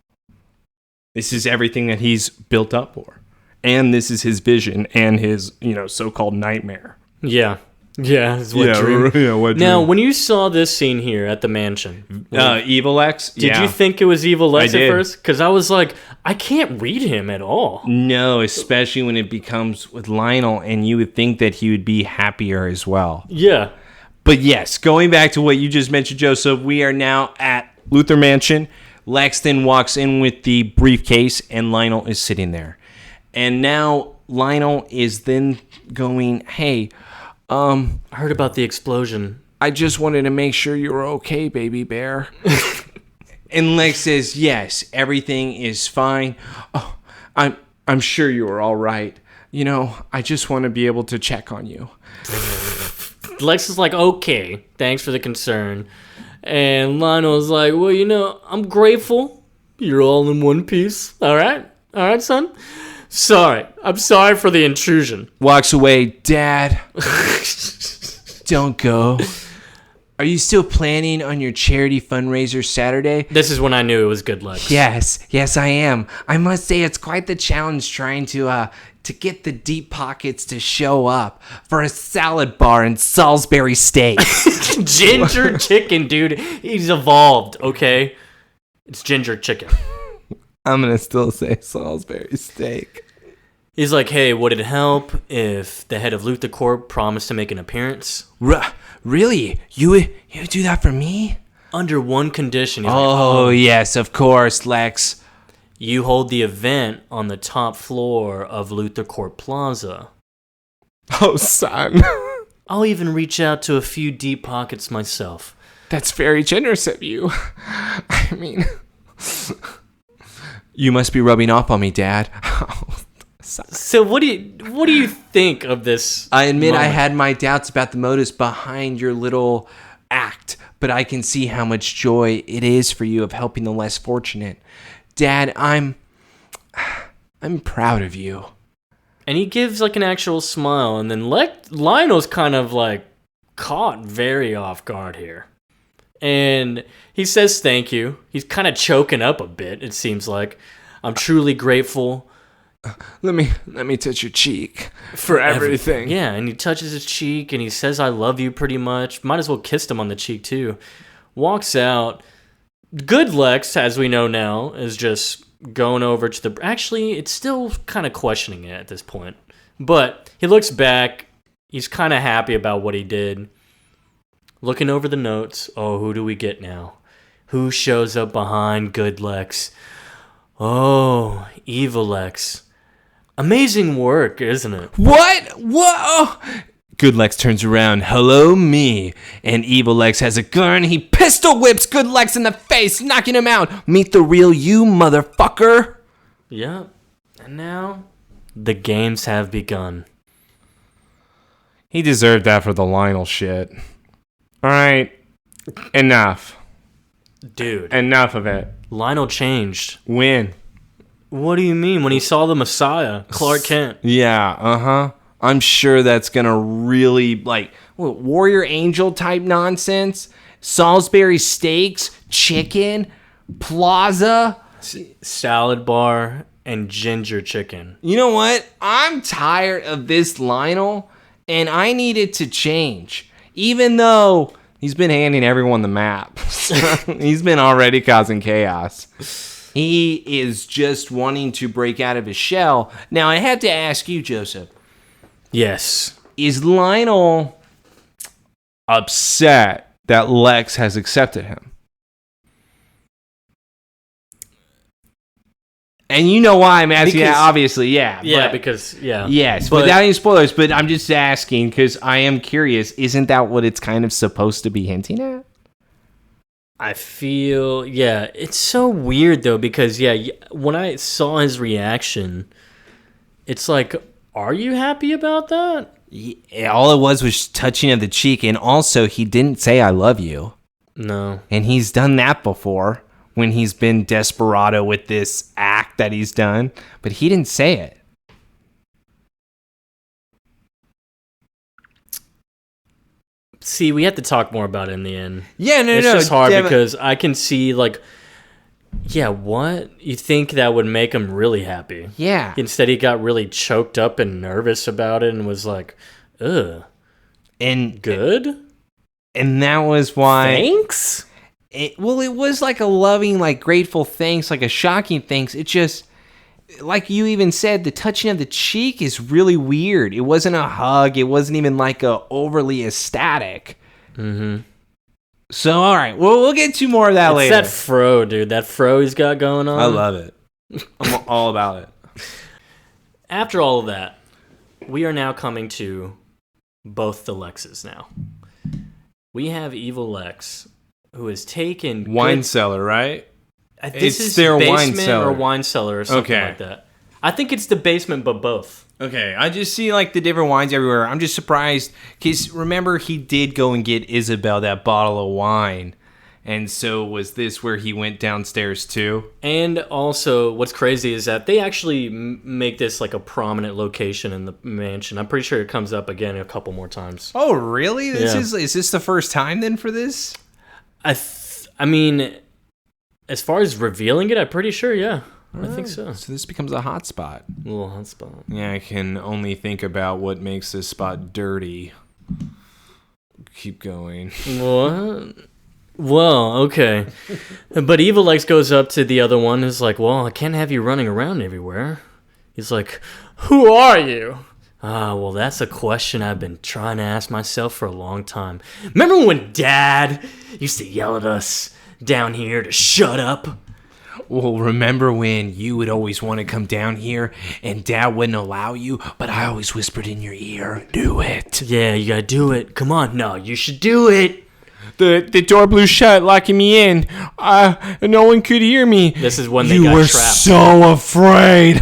This is everything that he's built up for. And this is his vision and his, so-called nightmare. Yeah. Yeah, it's what dream. Yeah, what dream. Now, when you saw this scene here at the mansion, Evil Lex, did you think it was evil Lex at first? Because I was like, I can't read him at all. No, especially when it becomes with Lionel, and you would think that he would be happier as well. Yeah. But yes, going back to what you just mentioned, Joseph, we are now at Luthor Mansion. Lex then walks in with the briefcase, and Lionel is sitting there. And now Lionel is then going, hey, I heard about the explosion. I just wanted to make sure you were okay, baby bear. And Lex says, yes, everything is fine. Oh, I'm sure you were all right. I just want to be able to check on you. Lex is like, okay, thanks for the concern. And Lionel's like, well, I'm grateful. You're all in one piece. All right, son. Sorry. I'm sorry for the intrusion. Walks away. Dad, don't go. Are you still planning on your charity fundraiser Saturday? This is when I knew it was good Lex. Yes, I am. I must say it's quite the challenge trying to get the deep pockets to show up for a salad bar and Salisbury steak. Ginger chicken, dude. He's evolved, okay? It's ginger chicken. I'm going to still say Salisbury steak. He's like, hey, would it help if the head of LuthorCorp promised to make an appearance? Really? You do that for me? Under one condition. He's like, yes, of course, Lex. You hold the event on the top floor of LuthorCorp Plaza. Oh, son. I'll even reach out to a few deep pockets myself. That's very generous of you. I mean... You must be rubbing off on me, Dad. So what do you think of this? I admit moment? I had my doubts about the motives behind your little act, but I can see how much joy it is for you of helping the less fortunate. Dad, I'm proud of you. And he gives like an actual smile, and then Lionel's kind of like caught very off guard here. And he says thank you. He's kind of choking up a bit, it seems like. I'm truly grateful. Let me touch your cheek for everything. Yeah, and he touches his cheek, and he says, I love you pretty much. Might as well kiss him on the cheek, too. Walks out. Good Lex, as we know now, is just going over to the... Actually, it's still kind of questioning it at this point. But he looks back. He's kind of happy about what he did. Looking over the notes. Oh, who do we get now? Who shows up behind good Lex? Oh, evil Lex. Amazing work, isn't it? What? Whoa! Good Lex turns around. Hello, me. And evil Lex has a gun. He pistol whips Good Lex in the face, knocking him out. Meet the real you, motherfucker. Yep. And now, the games have begun. He deserved that for the Lionel shit. All right, enough. Dude. Enough of it. Lionel changed. When? What do you mean? When he saw the Messiah, Clark Kent. Yeah, I'm sure that's going to really, Warrior Angel type nonsense? Salisbury steaks, chicken, plaza. Salad bar, and ginger chicken. You know what? I'm tired of this Lionel, and I need it to change. Even though he's been handing everyone the map. He's been already causing chaos. He is just wanting to break out of his shell. Now, I had to ask you, Joseph. Yes. Is Lionel upset that Lex has accepted him? And you know why I'm asking that, obviously, Yeah, Yes, without any spoilers, but I'm just asking because I am curious. Isn't that what it's kind of supposed to be hinting at? I feel, it's so weird, though, because, when I saw his reaction, it's like, are you happy about that? Yeah, all it was touching of the cheek, and also he didn't say I love you. No. And he's done that before when he's been desperado with this act that he's done, but he didn't say it. See, we have to talk more about it in the end. Yeah, it's just hard because I can see, like, what? You think that would make him really happy. Yeah. Instead, he got really choked up and nervous about it and was like, ugh. And good? And that was why... Thanks? It was like a loving, like, grateful thanks, like a shocking thanks. It just... Like you even said, the touching of the cheek is really weird. It wasn't a hug. It wasn't even like a overly ecstatic. Mm-hmm. So, all right. Well, we'll get to more of that later. It's that fro, dude. That fro he's got going on. I love it. I'm all about it. After all of that, we are now coming to both the Lexes now. We have Evil Lex, who has taken... Wine cellar, right? This is their basement or wine cellar or something like that. I think it's the basement, but both. Okay, I just see like the different wines everywhere. I'm just surprised because remember he did go and get Isabel that bottle of wine, and so was this where he went downstairs too? And also, what's crazy is that they actually make this like a prominent location in the mansion. I'm pretty sure it comes up again a couple more times. Oh, really? Is this the first time then for this? I mean. As far as revealing it, I'm pretty sure, I think so. So this becomes a hot spot. A little hot spot. Yeah, I can only think about what makes this spot dirty. Keep going. What? Well, okay. But Evil Lex goes up to the other one and is like, well, I can't have you running around everywhere. He's like, who are you? Well, that's a question I've been trying to ask myself for a long time. Remember when Dad used to yell at us down here to shut up? Well, remember when you would always want to come down here and Dad wouldn't allow you, but I always whispered in your ear, do it. Yeah, you gotta do it. Come on. No, you should do it. The door blew shut, locking me in. No one could hear me. This is when they got trapped. You were so afraid.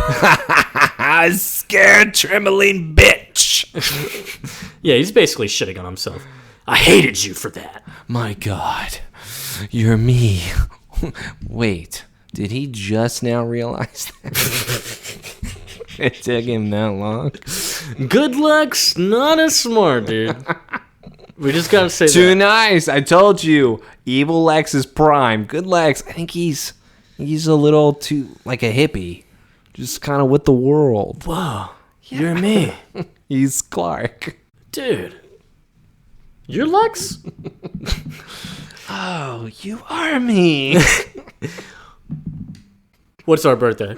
Scared, trembling bitch. Yeah, he's basically shitting on himself. I hated you for that. My God. You're me. Wait, did he just now realize that? It took him that long? Good Lex, not as smart, dude. We just gotta say Too nice. I told you. Evil Lex is prime. Good Lex. I think he's a little too like a hippie. Just kind of with the world. Whoa. Yeah. You're me. He's Clark. Dude. You're Lex? Oh, you are me. What's our birthday?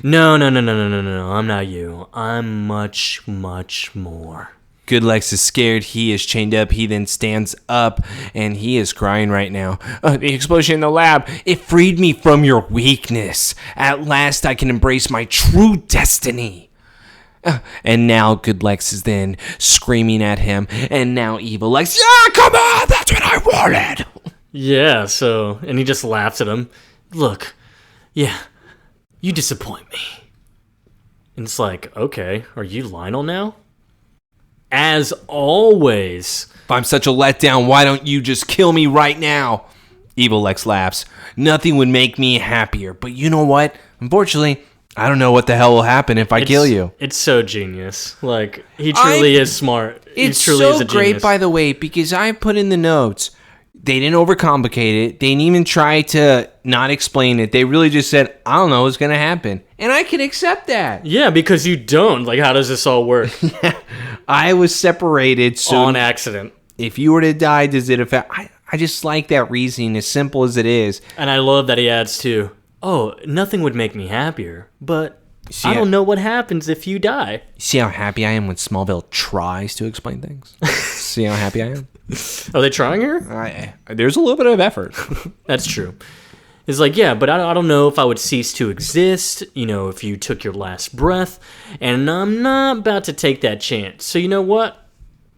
No. I'm not you. I'm much, much more. Good Lex is scared. He is chained up. He then stands up, and he is crying right now. The explosion in the lab, it freed me from your weakness. At last, I can embrace my true destiny. And now Good Lex is then screaming at him, and now Evil Lex, yeah, come on, that's what I wanted. Yeah, so, and he just laughs at him. Look, yeah, you disappoint me. And it's like, okay, are you Lionel now? As always. If I'm such a letdown, why don't you just kill me right now? Evil Lex laughs. Nothing would make me happier, but you know what? Unfortunately, I don't know what the hell will happen if I kill you. It's so genius. Like, he truly is smart. It's he truly so is a great, genius. by the way, because I put in the notes, they didn't overcomplicate it. They didn't even try to not explain it. They really just said, I don't know what's going to happen. And I can accept that. Yeah, because you don't. Like, how does this all work? I was separated. So on accident. If you were to die, does it affect... I just like that reasoning, as simple as it is. And I love that he adds, too, oh, nothing would make me happier, but I don't know what happens if you die. See how happy I am when Smallville tries to explain things? See how happy I am? Are they trying here? There's a little bit of effort. That's true. He's like, yeah, but I don't know if I would cease to exist, if you took your last breath, and I'm not about to take that chance. So you know what?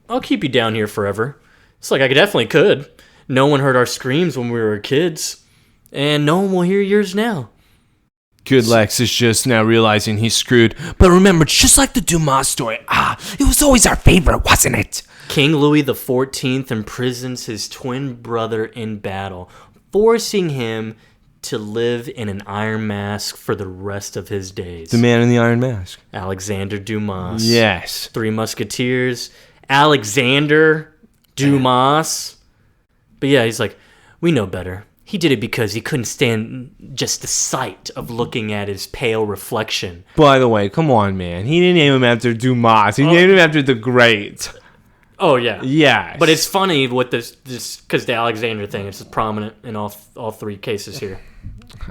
I'll keep you down here forever. It's like, I definitely could. No one heard our screams when we were kids, and no one will hear yours now. Good Lex is just now realizing he's screwed. But remember, just like the Dumas story, it was always our favorite, wasn't it? King Louis XIV imprisons his twin brother in battle, forcing him to live in an iron mask for the rest of his days. The man in the iron mask. Alexander Dumas. Yes. Three Musketeers. Alexander Dumas. But yeah, he's like, we know better. He did it because he couldn't stand just the sight of looking at his pale reflection. By the way, come on, man. He didn't name him after Dumas. He named him after the Great. Oh, yeah. Yes. But it's funny with this because the Alexander thing is prominent in all three cases here.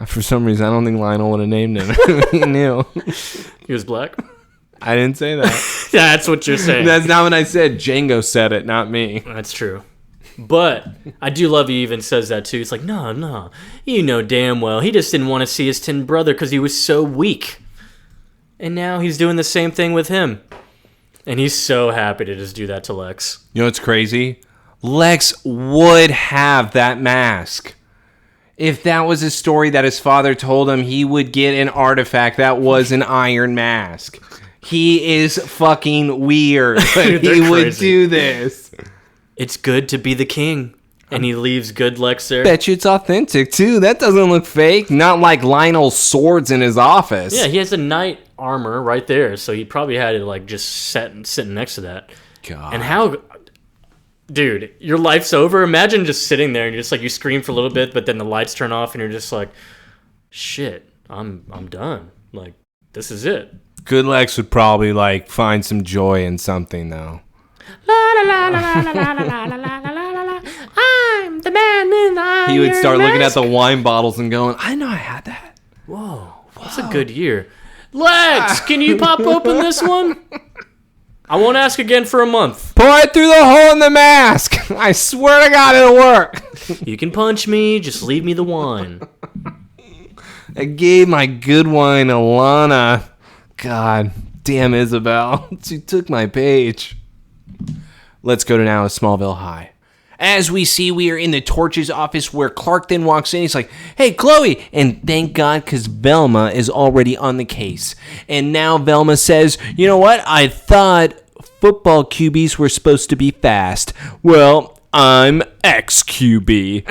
For some reason, I don't think Lionel would have named him. He knew. He was black? I didn't say that. That's what you're saying. That's not what I said. Django said it, not me. That's true. But I do love he even says that too. It's like, no. You know damn well. He just didn't want to see his twin brother because he was so weak. And now he's doing the same thing with him. And he's so happy to just do that to Lex. You know what's crazy? Lex would have that mask. If that was a story that his father told him, he would get an artifact that was an iron mask. He is fucking weird, but he would do this. It's good to be the king. And he leaves good Lex there. Bet you it's authentic, too. That doesn't look fake. Not like Lionel's swords in his office. Yeah, he has a knight armor right there, so he probably had it like just sitting next to that. God. And how... Dude, your life's over. Imagine just sitting there and just like you scream for a little bit, but then the lights turn off and you're just like, shit, I'm done. Like, this is it. Good Lex would probably like find some joy in something though. I'm the man in the iron He would start looking at mask. the wine bottles and going, I know I had that. Whoa, that's a good year. Lex, can you pop open this one? I won't ask again for a month. Pour it through the hole in the mask. I swear to God it'll work. You can punch me, just leave me the wine. I gave my good wine to Lana. God damn Isabel. She took my page. Let's go to now to Smallville High. As we see, we are in the Torch's office where Clark then walks in. He's like, hey, Chloe. And thank God, because Velma is already on the case. And now Velma says, you know what? I thought football QBs were supposed to be fast. Well, I'm ex-QB.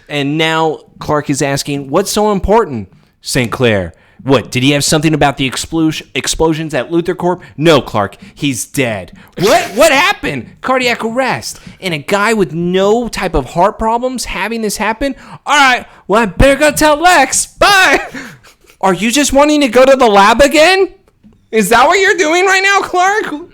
And now Clark is asking, what's so important? Sinclair. What, did he have something about the explosions at LuthorCorp? No, Clark, he's dead. What happened? Cardiac arrest. And a guy with no type of heart problems having this happen? All right, well, I better go tell Lex. Bye. Are you just wanting to go to the lab again? Is that what you're doing right now, Clark?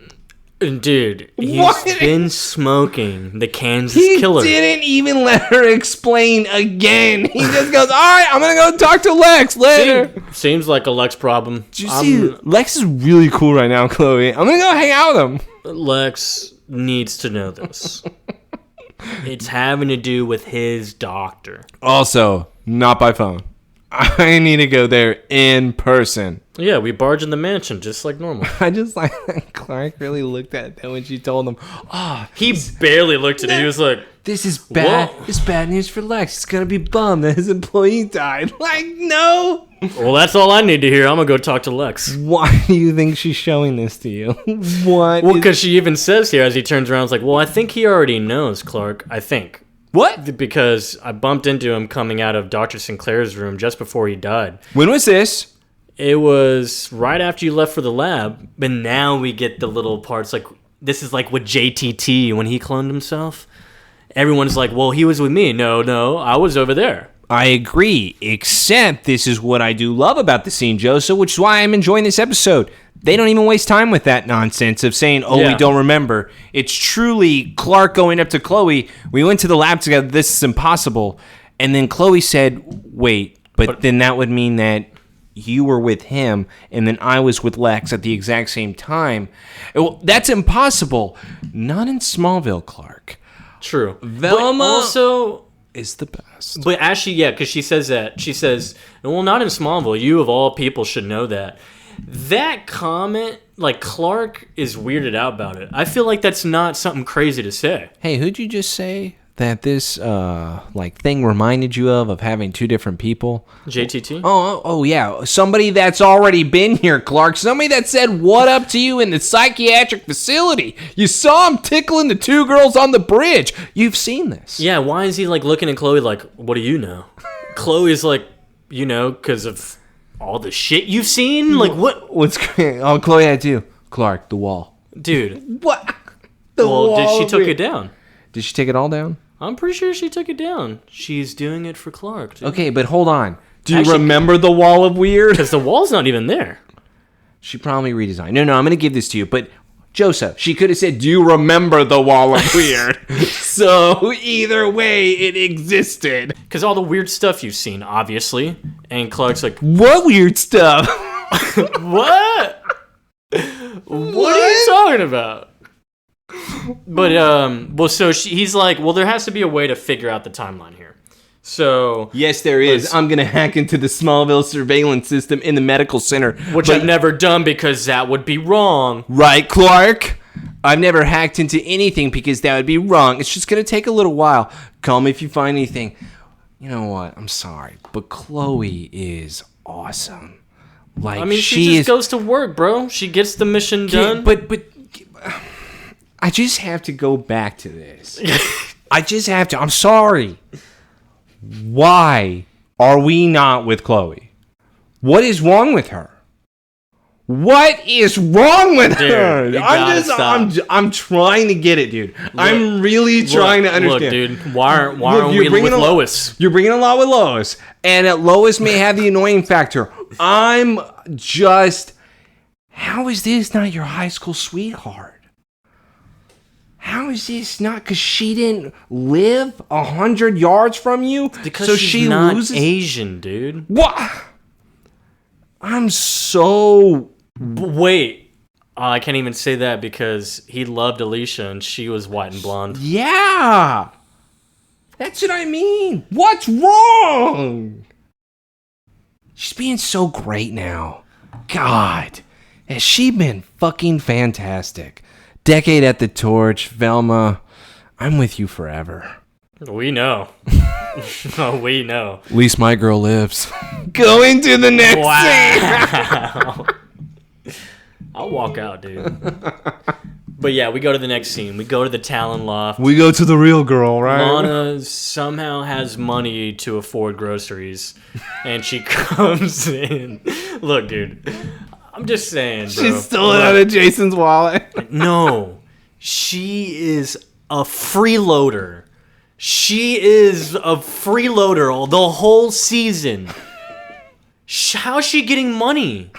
Dude, he's been smoking the Kansas Killer. He didn't even let her explain again. He just goes, all right, I'm going to go talk to Lex later. Seems like a Lex problem. Did you see? Lex is really cool right now, Chloe. I'm going to go hang out with him. Lex needs to know this. It's having to do with his doctor. Also, not by phone. I need to go there in person. Yeah, we barge in the mansion just like normal. I just like that Clark really looked at that when she told him, he barely looked at it. He was like, this is bad. Whoa. It's bad news for Lex. He's going to be bummed that his employee died. Like, no. Well, that's all I need to hear. I'm going to go talk to Lex. Why do you think she's showing this to you? What? Well, because she even says here as he turns around, it's like, well, I think he already knows, Clark. I think. What? Because I bumped into him coming out of Dr. Sinclair's room just before he died. When was this? It was right after you left for the lab. But now we get the little parts like, this is like with JTT when he cloned himself. Everyone's like, well, he was with me. No, I was over there. I agree, except this is what I do love about the scene, Joseph, which is why I'm enjoying this episode. They don't even waste time with that nonsense of saying, we don't remember. It's truly Clark going up to Chloe. We went to the lab together. This is impossible. And then Chloe said, wait, but then that would mean that you were with him and then I was with Lex at the exact same time. Well, that's impossible. Not in Smallville, Clark. True. Velma. But also, is the best. But actually, yeah, because she says that. She says, well, not in Smallville. You, of all people, should know that. That comment, like, Clark is weirded out about it. I feel like that's not something crazy to say. Hey, who'd you just say that this thing reminded you of having two different people? JTT? Oh yeah, somebody that's already been here, Clark. Somebody that said what up to you in the psychiatric facility. You saw him tickling the two girls on the bridge. You've seen this. Yeah, why is he like looking at Chloe like, what do you know? Chloe's like, you know, because of all the shit you've seen? Like, what? What's great? Oh, Chloe had too. Clark, the wall. Dude. What? The wall. Did she took it down? Did she take it all down? I'm pretty sure she took it down. She's doing it for Clark, dude. Okay, but hold on. Do you remember the wall of weird? Because the wall's not even there. She probably redesigned. No, I'm going to give this to you. But, Joseph, she could have said, do you remember the wall of weird? So, either way, it existed. Because all the weird stuff you've seen, obviously. And Clark's like, what weird stuff? what? What are you talking about? But, he's like, well, there has to be a way to figure out the timeline here. So... Yes, there is. I'm going to hack into the Smallville surveillance system in the medical center. Which I've never done because that would be wrong. Right, Clark? I've never hacked into anything because that would be wrong. It's just going to take a little while. Call me if you find anything. You know what? I'm sorry, but Chloe is awesome. Like, I mean, she just goes to work, bro. She gets the mission done. But I just have to go back to this. I just have to. I'm sorry. Why are we not with Chloe? What is wrong with her? What is wrong with her? I'm trying to get it, dude. I'm really trying to understand. Look, dude, why are we with Lois? You're bringing a lot with Lois. And Lois may have the annoying factor. I'm just... How is this not your high school sweetheart? How is this not? Because she didn't live 100 yards from you? Because so she's she not loses? Asian, dude. What? I'm so... Wait. I can't even say that because he loved Alicia and she was white and blonde. Yeah. That's what I mean. What's wrong? She's being so great now. God. Has she been fucking fantastic? Decade at the Torch, Velma. I'm with you forever. We know. Oh, we know. At least my girl lives. Going to the next scene. I'll walk out, dude. But yeah, we go to the next scene. We go to the Talon Loft. We go to the real girl, right? Lana somehow has money to afford groceries. And she comes in. Look, dude. I'm just saying, bro. She stole it out of Jason's wallet. No. She is a freeloader. She is a freeloader the whole season. How's she getting money?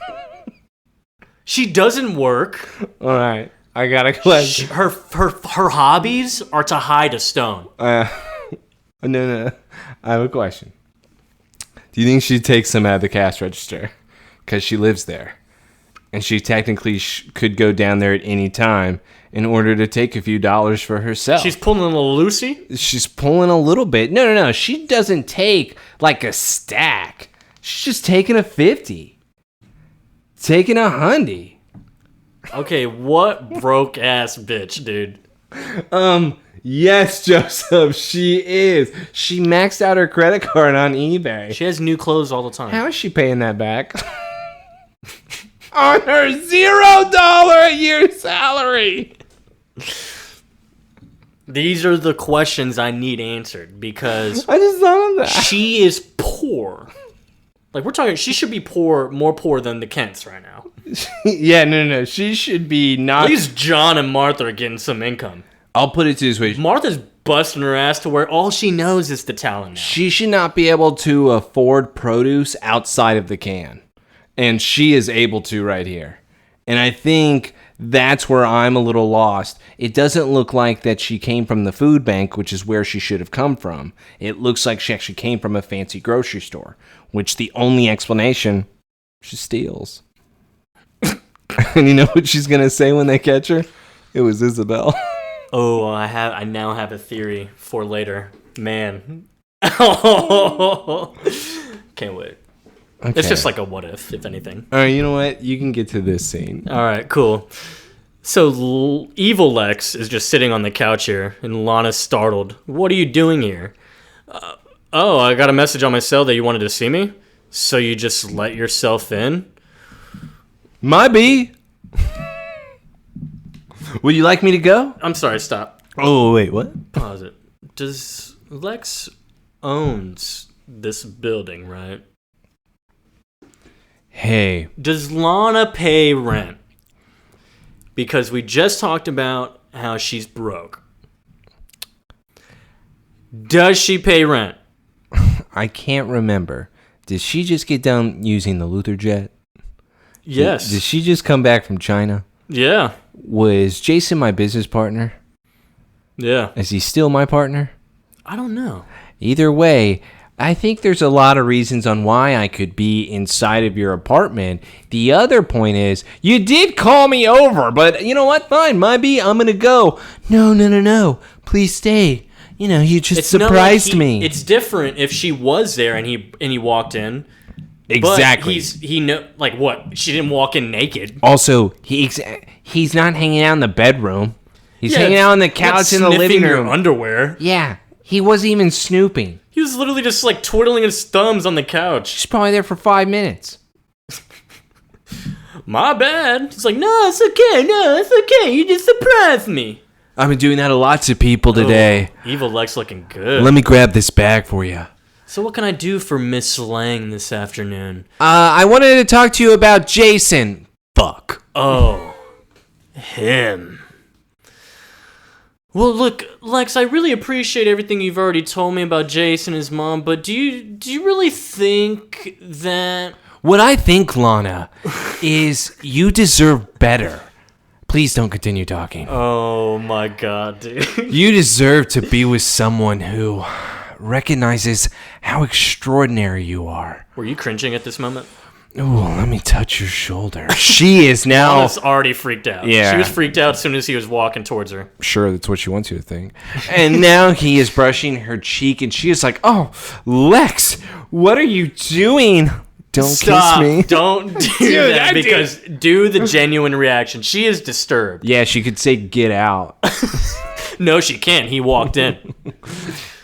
She doesn't work. All right. I got a question. Her hobbies are to hide a stone. No. I have a question. Do you think she takes some out of the cash register? Because she lives there. And she technically could go down there at any time in order to take a few dollars for herself. She's pulling a little Lucy? She's pulling a little bit. No. She doesn't take like a stack. She's just taking a 50. Taking a 100. Okay, what broke ass bitch, dude? Yes, Joseph, she is. She maxed out her credit card on eBay. She has new clothes all the time. How is she paying that back? On her $0 a year salary. These are the questions I need answered because I just thought of that. She is poor. Like, we're talking, she should be poor, more poor than the Kents right now. Yeah, no. She should be not. At least John and Martha are getting some income. I'll put it this way. Martha's busting her ass to where all she knows is the talent now. She should not be able to afford produce outside of the can. And she is able to right here. And I think that's where I'm a little lost. It doesn't look like that she came from the food bank, which is where she should have come from. It looks like she actually came from a fancy grocery store, which the only explanation, she steals. And you know what she's going to say when they catch her? It was Isabel. Oh, I now have a theory for later. Man, Oh, can't wait. Okay. It's just like a what if anything. All right, you know what? You can get to this scene. All right, cool. So evil Lex is just sitting on the couch here, and Lana's startled. What are you doing here? Oh, I got a message on my cell that you wanted to see me? So you just let yourself in? Might be. Would you like me to go? I'm sorry, stop. Oh, wait, what? Pause it. Does Lex owns this building, right? Hey. Does Lana pay rent? Because we just talked about how she's broke. Does she pay rent? I can't remember. Did she just get done using the Luthor jet? Yes. Did she just come back from China? Yeah. Was Jason my business partner? Yeah. Is he still my partner? I don't know. Either way, I think there's a lot of reasons on why I could be inside of your apartment. The other point is, you did call me over, but you know what? Fine, maybe I'm gonna go. No. Please stay. You know, you just surprised me. It's different if she was there and he walked in. Exactly. But he know, like what? She didn't walk in naked. Also, he's not hanging out in the bedroom. He's hanging out on the couch in the living room. Your underwear. Yeah, he wasn't even snooping. He was literally just like twiddling his thumbs on the couch. She's probably there for 5 minutes. My bad. He's like, no, it's okay. No, it's okay. You just surprised me. I've been doing that a lot to people today. Oh, evil Lex looking good. Let me grab this bag for you. So what can I do for Miss Lang this afternoon? I wanted to talk to you about Jason. Fuck. Oh, him. Well, look, Lex, I really appreciate everything you've already told me about Jason and his mom, but do you really think that... What I think, Lana, is you deserve better. Please don't continue talking. Oh my god, dude. You deserve to be with someone who recognizes how extraordinary you are. Were you cringing at this moment? Ooh, let me touch your shoulder. She is now... Lana's already freaked out. Yeah. She was freaked out as soon as he was walking towards her. Sure, that's what she wants you to think. And now he is brushing her cheek, and she is like, oh, Lex, what are you doing? Don't Stop. kiss me. Don't do that, because do the genuine reaction. She is disturbed. Yeah, she could say, get out. No, she can't. He walked in.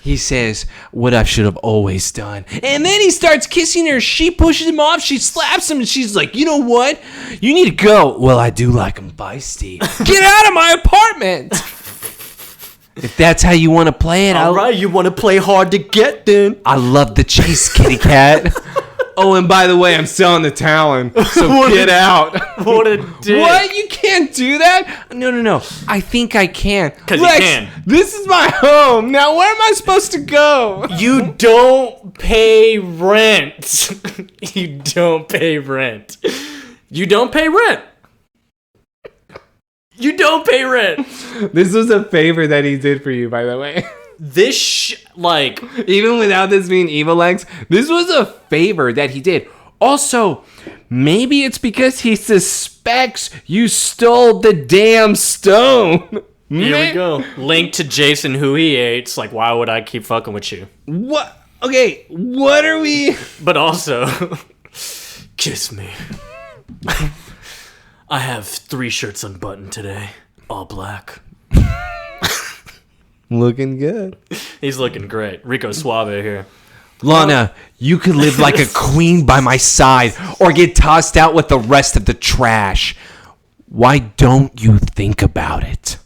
He says, what I should have always done. And then he starts kissing her. She pushes him off. She slaps him. And she's like, you know what? You need to go. Well, I do like him feisty. Get out of my apartment. If that's how you want to play it. All right, you want to play hard to get then. I love the chase, kitty cat. Oh, and by the way, I'm selling the Talon, so get out. What a dick. What? You can't do that? No. I think I can. Because you can. This is my home. Now, where am I supposed to go? You don't pay rent. You don't pay rent. You don't pay rent. You don't pay rent. This was a favor that he did for you, by the way. Even without this being evil Lex, this was a favor that he did. Also, maybe it's because he suspects you stole the damn stone. Here we go. Link to Jason who he hates. Like, why would I keep fucking with you? What? Okay, what are we? But also, kiss me. I have 3 shirts unbuttoned today. All black. Looking good. He's looking great. Rico Suave here. Lana, you could live like a queen by my side or get tossed out with the rest of the trash. Why don't you think about it?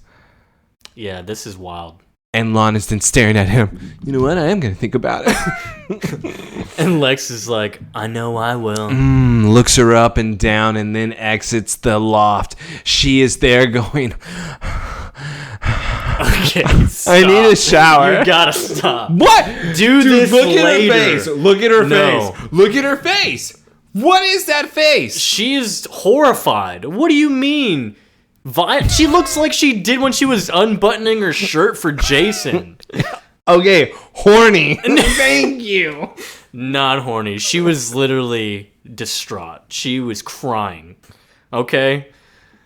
Yeah, this is wild. And Lana's then staring at him. You know what? I am going to think about it. And Lex is like, I know I will. Looks her up and down and then exits the loft. She is there going... Okay, stop. I need a shower. You gotta stop. What? Do this look later. At her face. Look at her No. face. Look at her face. What is that face? She is horrified. What do you mean? She looks like she did when she was unbuttoning her shirt for Jason. Okay, horny. Thank you. Not horny. She was literally distraught. She was crying. Okay?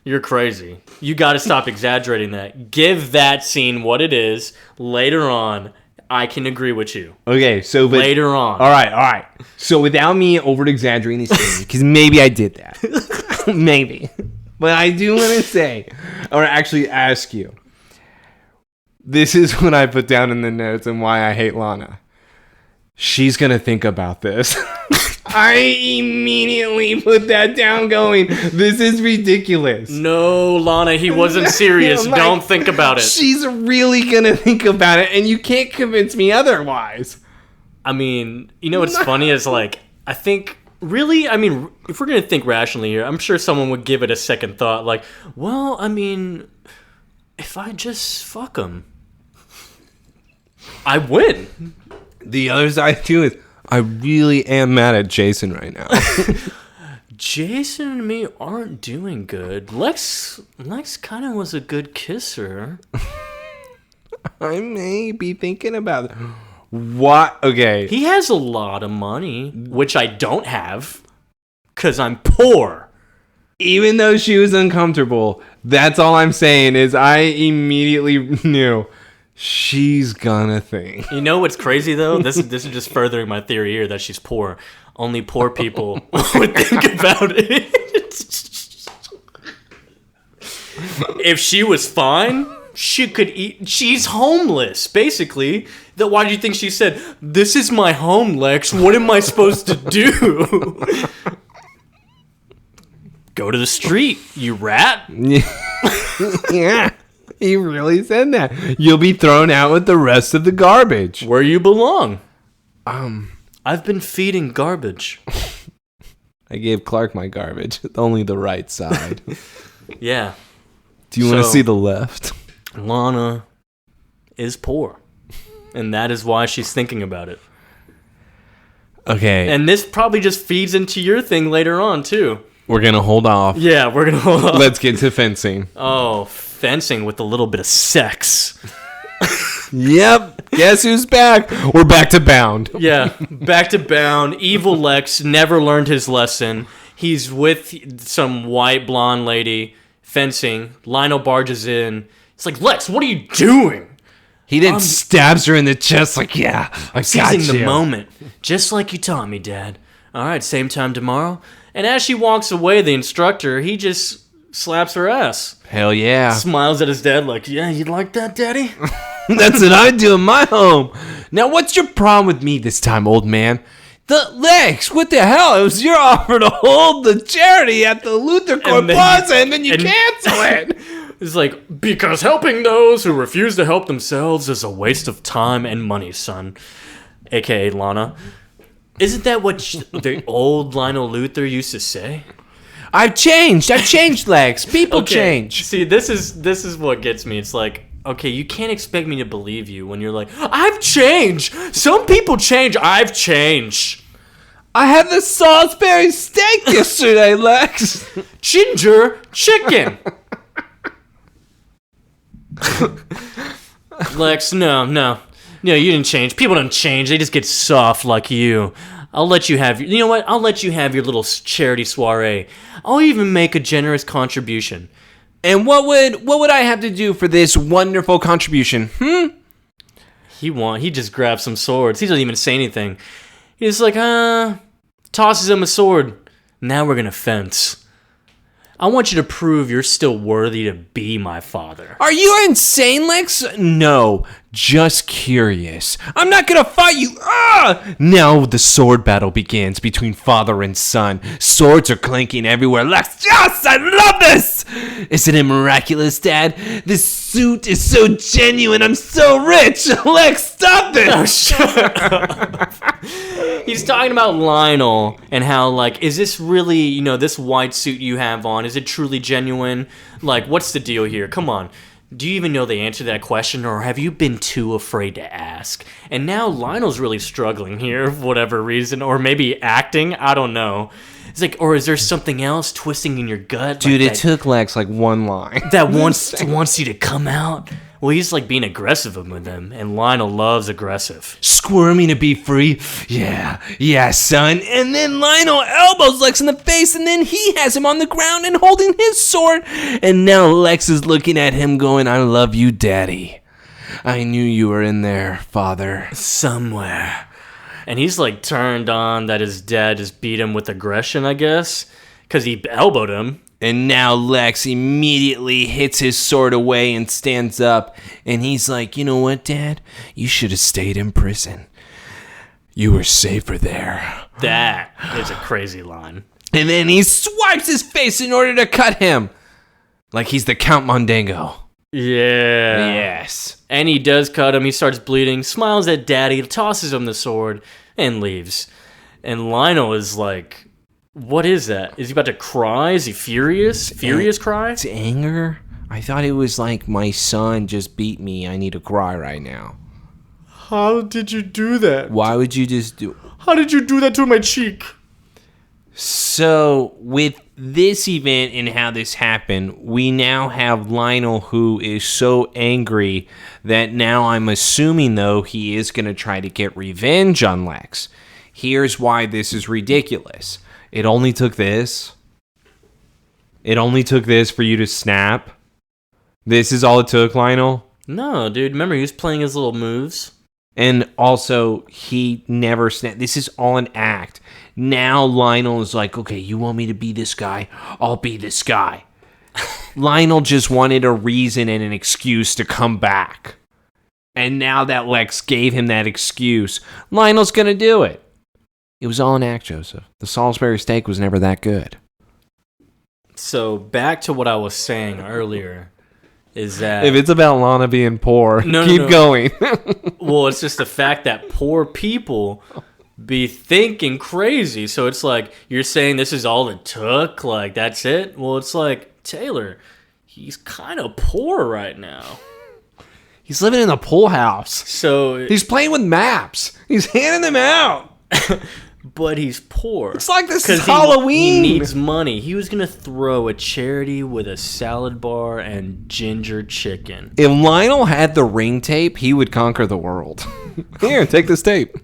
You're crazy. You gotta stop exaggerating that. Give that scene what it is later on. I can agree with you. Okay, so but, later on. All right. So without me over exaggerating these things, because maybe I did that, maybe, but I do want to say, or actually ask you. This is what I put down in the notes and why I hate Lana. She's gonna think about this. I immediately put that down going, this is ridiculous. No, Lana, he wasn't serious. Like, don't think about it. She's really going to think about it, and you can't convince me otherwise. I mean, you know what's funny is, like, I think, really, I mean, if we're going to think rationally here, I'm sure someone would give it a second thought. Like, well, I mean, if I just fuck him, I win. The other side, too, is I really am mad at Jason right now. Jason and me aren't doing good. Lex kind of was a good kisser. I may be thinking about it. What? Okay. He has a lot of money, which I don't have, because I'm poor. Even though she was uncomfortable, that's all I'm saying is I immediately knew. She's gonna think. You know what's crazy though? This is just furthering my theory here that she's poor. Only poor people would think about it. If she was fine, she could eat. She's homeless, basically. Why do you think she said, "This is my home, Lex. What am I supposed to do?" Go to the street, you rat. Yeah. He really said that. You'll be thrown out with the rest of the garbage. Where you belong. I've been feeding garbage. I gave Clark my garbage. Only the right side. Yeah. Do you want to see the left? Lana is poor. And that is why she's thinking about it. Okay. And this probably just feeds into your thing later on, too. We're going to hold off. Yeah, we're going to hold off. Let's get to fencing. Oh, fencing with a little bit of sex. Yep. Guess who's back? We're back to Bound. Yeah, back to Bound. Evil Lex never learned his lesson. He's with some white blonde lady fencing. Lionel barges in. It's like, Lex, what are you doing? He then stabs her in the chest like, yeah, I got you. Seizing the moment. Just like you taught me, Dad. All right, same time tomorrow. And as she walks away, the instructor, he just slaps her ass. Hell yeah. Smiles at his dad like, yeah, you like that, Daddy? That's what I do in my home. Now, what's your problem with me this time, old man? The Lex, what the hell? It was your offer to hold the charity at the LuthorCorp Plaza, and then you cancel it. It's like, because helping those who refuse to help themselves is a waste of time and money, son. AKA Lana. Isn't that what the old Lionel Luthor used to say? I've changed, Lex. People change. See, this is what gets me. It's like, okay, you can't expect me to believe you when you're like, I've changed. Some people change. I've changed. I had the Salisbury steak yesterday, Lex. Ginger chicken. Lex, no, you didn't change. People don't change. They just get soft like you. I'll let you have. You know what? I'll let you have your little charity soiree. I'll even make a generous contribution. And what would I have to do for this wonderful contribution? He just grabs some swords. He doesn't even say anything. He's like, tosses him a sword. Now we're gonna fence. I want you to prove you're still worthy to be my father. Are you insane, Lex? No, just curious. I'm not gonna fight you. Now the sword battle begins between father and son. Swords are clanking everywhere. Lex, yes, I love this! Isn't it miraculous, Dad? This suit is so genuine. I'm so rich. Lex, stop this! Oh, shut up. He's talking about Lionel and how, like, is this really, this white suit you have on, is it truly genuine? Like, what's the deal here? Come on. Do you even know the answer to that question, or have you been too afraid to ask? And now Lionel's really struggling here for whatever reason, or maybe acting, I don't know. It's like, or is there something else twisting in your gut? Dude, it took Lex like one line. That wants you to come out? Well, he's like being aggressive with him, and Lionel loves aggressive. Squirming to be free? Yeah, son. And then Lionel elbows Lex in the face, and then he has him on the ground and holding his sword. And now Lex is looking at him going, I love you, Daddy. I knew you were in there, father. Somewhere. And he's like turned on that his dad just beat him with aggression, I guess, because he elbowed him. And now Lex immediately hits his sword away and stands up. And he's like, you know what, Dad? You should have stayed in prison. You were safer there. That is a crazy line. And then he swipes his face in order to cut him. Like he's the Count Mondego. Yeah. Yes. And he does cut him. He starts bleeding, smiles at Daddy, tosses him the sword, and leaves. And Lionel is like, what is that? Is he about to cry? Is he furious? Furious cry? It's anger. I thought it was like, my son just beat me. I need to cry right now. How did you do that? Why would you just do... How did you do that to my cheek? So, with this event and how this happened, we now have Lionel, who is so angry that now I'm assuming, though, he is going to try to get revenge on Lex. Here's why this is ridiculous. It only took this. It only took this for you to snap. This is all it took, Lionel? No, dude. Remember, he was playing his little moves. And also, he never snapped. This is all an act. Now Lionel is like, okay, you want me to be this guy? I'll be this guy. Lionel just wanted a reason and an excuse to come back. And now that Lex gave him that excuse, Lionel's going to do it. It was all an act, Joseph. The Salisbury steak was never that good. So, back to what I was saying earlier. Is that if it's about Lana being poor, keep going. Well, it's just the fact that poor people be thinking crazy. So it's like, you're saying this is all it took? Like, that's it? Well, it's like, Taylor, he's kind of poor right now. He's living in a pool house. So he's playing with maps. He's handing them out. But he's poor. It's like this is Halloween. He needs money. He was going to throw a charity with a salad bar and ginger chicken. If Lionel had the ring tape, he would conquer the world. Here, take this tape.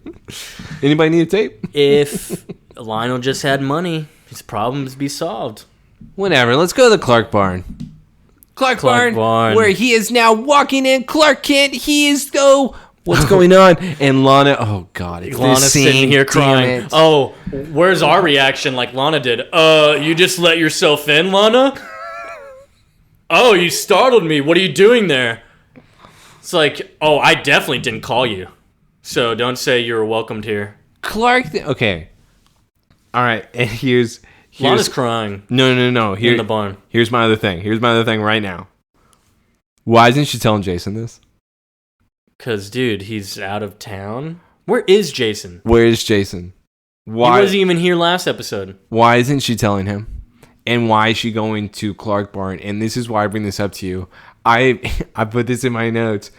Anybody need a tape? If Lionel just had money, his problems be solved. Whatever. Let's go to the Clark barn. Clark barn, where he is now walking in. Clark Kent, he is what's going on? And Lana, oh God, it's Lana's this scene, sitting here crying. Oh, where's our reaction like Lana did? You just let yourself in, Lana? Oh, you startled me. What are you doing there? It's like, oh, I definitely didn't call you. So don't say you were welcomed here. Clark, okay. All right, and here's Lana's crying. No. In the barn. Here's my other thing right now. Why isn't she telling Jason this? Because, dude, he's out of town. Where is Jason? Where is Jason? Why? He wasn't even here last episode. Why isn't she telling him? And why is she going to Clark Barn? And this is why I bring this up to you. I put this in my notes.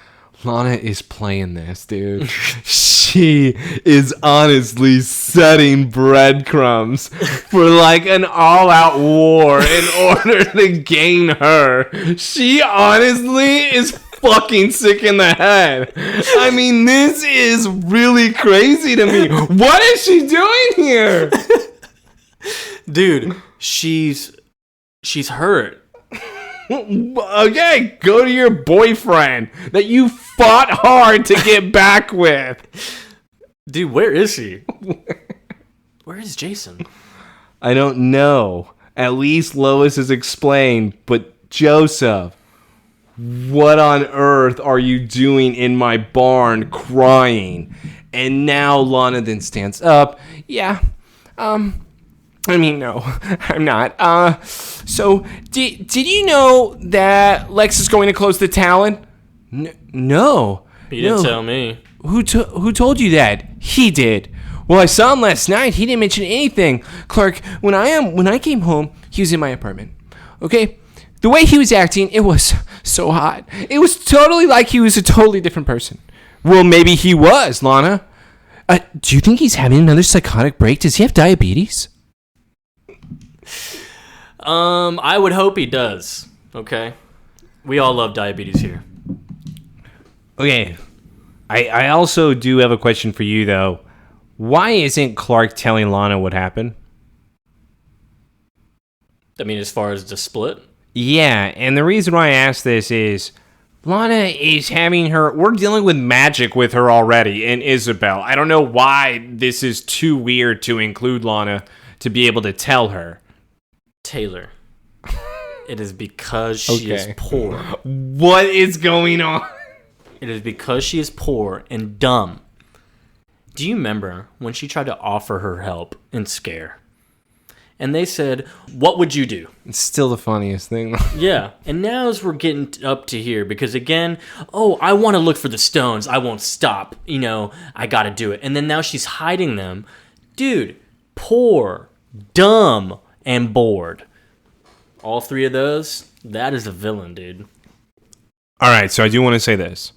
Lana is playing this, dude. She is honestly setting breadcrumbs for like an all-out war in order to gain her. She honestly is fucking sick in the head. I mean, this is really crazy to me. What is she doing here? Dude, she's hurt. Okay, go to your boyfriend that you fought hard to get back with. Dude, where is he? Where is Jason? I don't know. At least Lois has explained, but Joseph, what on earth are you doing in my barn crying? And now Lana then stands up. Yeah, I mean, no, I'm not. So, did you know that Lex is going to close the Talon? No. You didn't tell me. Who told you that? He did. Well, I saw him last night. He didn't mention anything. Clark, when I came home, he was in my apartment. Okay? The way he was acting, it was so hot. It was totally like he was a totally different person. Well, maybe he was, Lana. Do you think he's having another psychotic break? Does he have diabetes? I would hope he does. Okay? We all love diabetes here. Okay. I also do have a question for you, though. Why isn't Clark telling Lana what happened? I mean, as far as the split? Yeah, and the reason why I ask this is, Lana is having her... We're dealing with magic with her already, and Isabel. I don't know why this is too weird to include Lana to be able to tell her. Taylor, it is because she is poor. What is going on? It is because she is poor and dumb. Do you remember when she tried to offer her help in Scare? And they said, what would you do? It's still the funniest thing. Yeah. And now as we're getting up to here, because again, I want to look for the stones. I won't stop. I got to do it. And then now she's hiding them. Dude, poor, dumb, and bored. All three of those, that is a villain, dude. All right, so I do want to say this.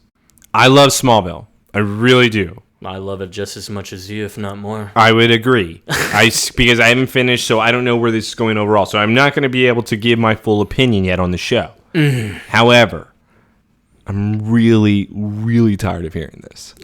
I love Smallville. I really do. I love it just as much as you, if not more. I would agree. Because I haven't finished, so I don't know where this is going overall. So I'm not going to be able to give my full opinion yet on the show. However, I'm really, really tired of hearing this.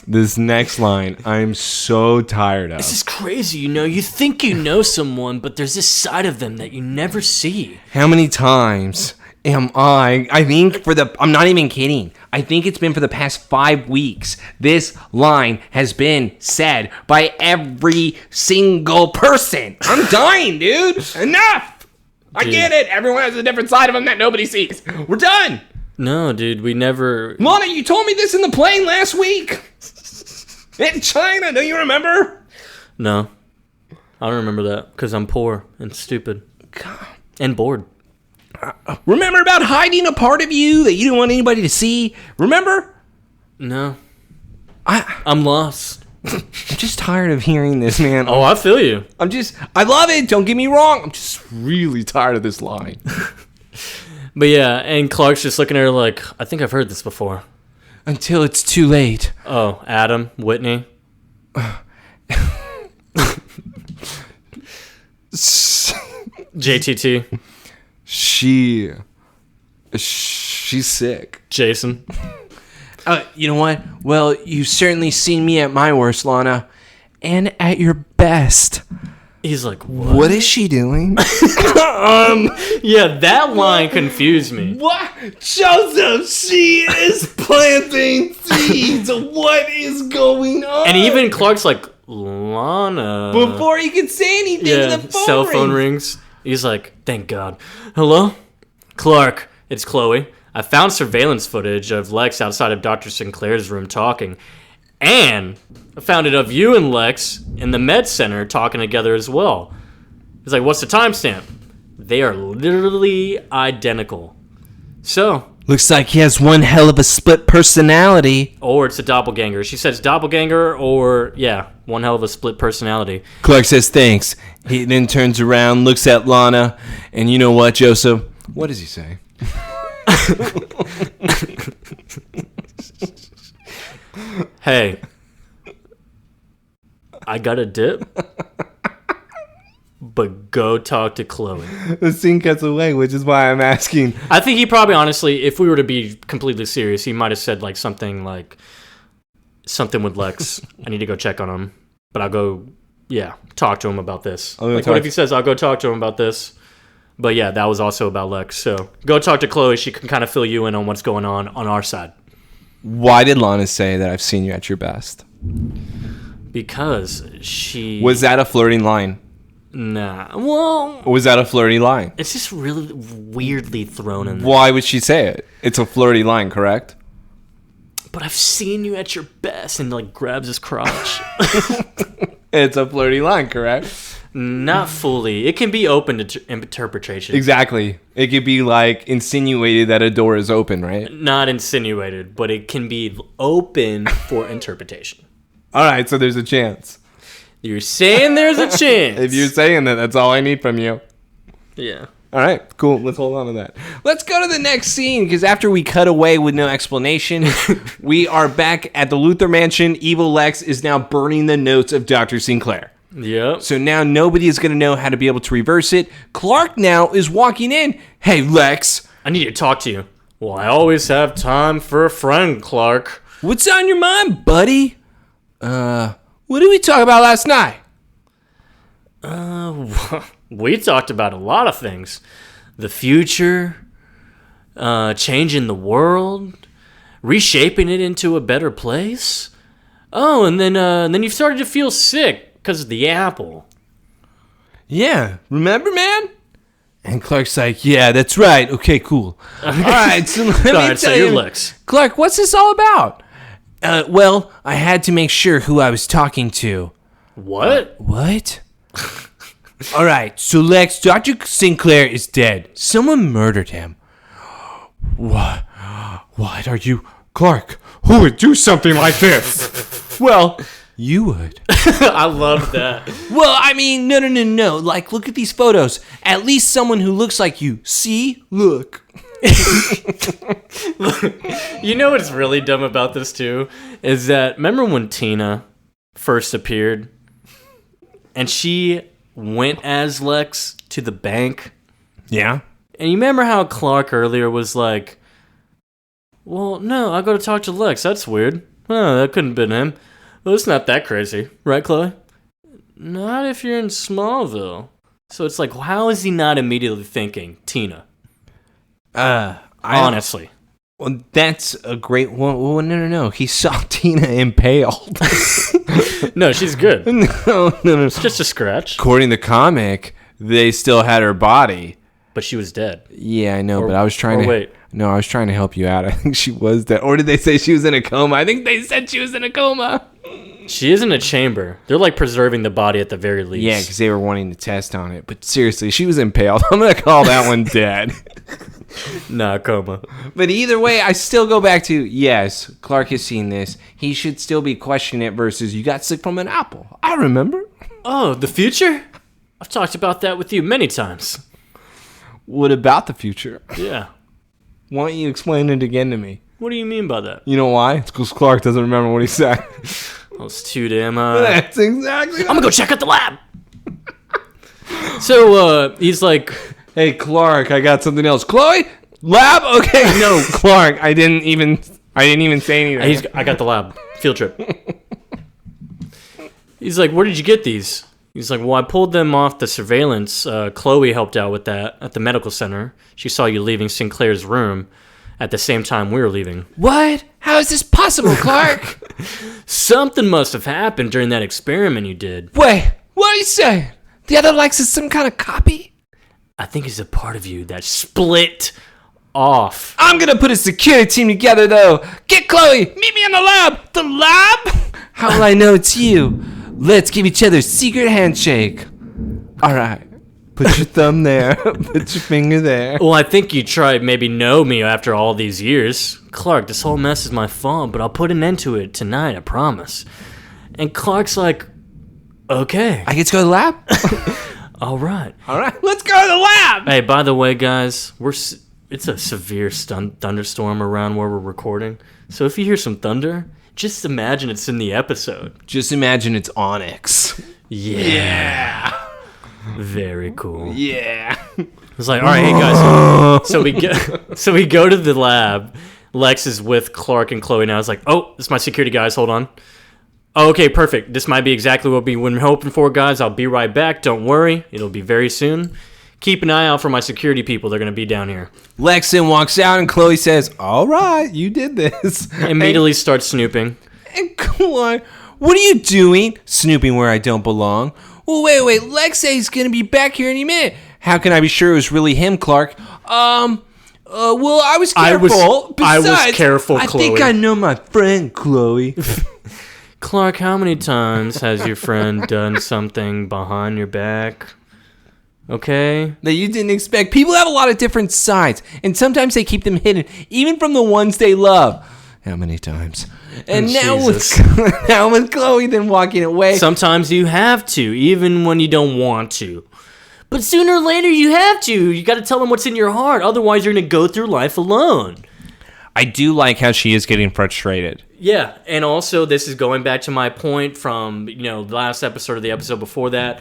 This next line, I'm so tired of. This is crazy, You think you know someone, but there's this side of them that you never see. How many times am I think I'm not even kidding. I think it's been for the past 5 weeks. This line has been said by every single person. I'm dying, dude. Enough. I get it. Everyone has a different side of them that nobody sees. We're done. No, dude, we never... Lana, you told me this in the plane last week. In China, don't you remember? No. I don't remember that because I'm poor and stupid. God. And bored. Remember about hiding a part of you that you didn't want anybody to see? Remember? No. I'm lost. I'm just tired of hearing this, man. Oh, I feel you. I love it. Don't get me wrong. I'm just really tired of this line. But yeah, and Clark's just looking at her like, I think I've heard this before. Until it's too late. Oh, Adam, Whitney. JTT. She's sick. Jason. You know what? Well, you've certainly seen me at my worst, Lana. And at your best. He's like, what? What is she doing? Yeah, that line confused me. What? Joseph, she is planting seeds. What is going on? And even Clark's like, Lana. Before he could say anything, the phone cell phone rings. He's like, thank God. Hello? Clark, it's Chloe. I found surveillance footage of Lex outside of Dr. Sinclair's room talking. And I found it of you and Lex in the med center talking together as well. He's like, what's the timestamp? They are literally identical. So... Looks like he has one hell of a split personality. Or it's a doppelganger. She says doppelganger or, one hell of a split personality. Clark says thanks. He then turns around, looks at Lana, and you know what, Joseph? What does he say? Hey, I got a dip, but go talk to Chloe. The scene cuts away, which is why I'm asking. I think he probably, honestly, if we were to be completely serious, he might have said something with Lex. I need to go check on him, but I'll go, talk to him about this. What if he says, I'll go talk to him about this? But yeah, that was also about Lex. So go talk to Chloe. She can kind of fill you in on what's going on our side. Why did Lana say that I've seen you at your best? Because she... Was that a flirting line? Nah. Well... Or was that a flirty line? It's just really weirdly thrown in there. Why would she say it? It's a flirty line, correct? But I've seen you at your best, and grabs his crotch. It's a flirty line, correct? Not fully. It can be open to interpretation. Exactly. It could be insinuated that a door is open, right? Not insinuated, but it can be open for interpretation. All right, so there's a chance. You're saying there's a chance. If you're saying that, that's all I need from you. Yeah. All right, cool. Let's hold on to that. Let's go to the next scene, because after we cut away with no explanation, we are back at the Luthor Mansion. Evil Lex is now burning the notes of Dr. Sinclair. Yep. So now nobody is going to know how to be able to reverse it. Clark now is walking in. Hey, Lex. I need to talk to you. Well, I always have time for a friend, Clark. What's on your mind, buddy? What did we talk about last night? We talked about a lot of things. The future, changing the world, reshaping it into a better place. Oh, and then you started to feel sick because of the apple. Yeah, remember, man? And Clark's like, yeah, that's right. Okay, cool. All right, so let me tell so you. you're Lex. Clark, what's this all about? Well, I had to make sure who I was talking to. What? What? All right, so Lex, Dr. Sinclair is dead. Someone murdered him. What? What are you... Clark, who would do something like this? Well, you would. I love that. Well, I mean, no. Like, look at these photos. At least someone who looks like you. See? Look. You know what's really dumb about this, too? Is that, remember when Tina first appeared? And she went as Lex to the bank? Yeah. And you remember how Clark earlier was like, well, no, I got to talk to Lex. That's weird. Oh, that couldn't have been him. Well, it's not that crazy. Right, Chloe? Not if you're in Smallville. So it's like, how is he not immediately thinking Tina? Honestly. Well, that's a great one. Well, no. He saw Tina impaled. No, she's good. No. It's just a scratch. According to the comic, they still had her body. But she was dead. Yeah, I know, but I was trying to... Wait. No, I was trying to help you out. I think she was dead. Or did they say she was in a coma? I think they said she was in a coma. She is in a chamber. They're like preserving the body at the very least. Yeah, because they were wanting to test on it. But seriously, she was impaled. I'm going to call that one dead. Nah, coma. But either way, I still go back to, yes, Clark has seen this. He should still be questioning it versus you got sick from an apple. I remember. Oh, the future? I've talked about that with you many times. What about the future? Yeah. Why don't you explain it again to me? What do you mean by that? You know why? It's because Clark doesn't remember what he said. Well, it's too damn... That's exactly... I'm gonna go check out the lab! So, he's like... Hey, Clark, I got something else. Chloe? Lab? Okay, no, Clark, I didn't even say anything. I got the lab. Field trip. He's like, where did you get these? He's like, well, I pulled them off the surveillance. Chloe helped out with that at the medical center. She saw you leaving Sinclair's room at the same time we were leaving. What? How is this possible, Clark? Something must have happened during that experiment you did. Wait, what are you saying? The other Lex is some kind of copy? I think it's a part of you that split off. I'm gonna put a security team together, though. Get Chloe. Meet me in the lab. The lab? How will I know it's you? Let's give each other a secret handshake. All right. Put your thumb there. Put your finger there. Well, I think you tried maybe know me after all these years. Clark, this whole mess is my fault, but I'll put an end to it tonight, I promise. And Clark's like, okay. I get to go to the lab? All right. Let's go to the lab. Hey, by the way, guys, it's a severe thunderstorm around where we're recording. So if you hear some thunder, just imagine it's in the episode. Just imagine it's Onyx. Yeah. Very cool. Yeah. It's like, all right, hey guys. So we go to the lab. Lex is with Clark and Chloe now. It's like, oh, this is my security guys. Hold on. Oh, okay, perfect. This might be exactly what we've been hoping for, guys. I'll be right back. Don't worry. It'll be very soon. Keep an eye out for my security people. They're going to be down here. Lexon walks out and Chloe says, all right, you did this. Immediately starts snooping. And Chloe, what are you doing? Snooping where I don't belong. Well, wait. Lex says he's going to be back here any minute. How can I be sure it was really him, Clark? Well, I was careful. I was careful, Chloe. I think I know my friend, Chloe. Clark, how many times has your friend done something behind your back? Okay? That you didn't expect. People have a lot of different sides, and sometimes they keep them hidden, even from the ones they love. How many times? And now with Chloe then walking away. Sometimes you have to, even when you don't want to. But sooner or later you have to. You got to tell them what's in your heart. Otherwise you're going to go through life alone. I do like how she is getting frustrated. Yeah, and also this is going back to my point from, the last episode or the episode before that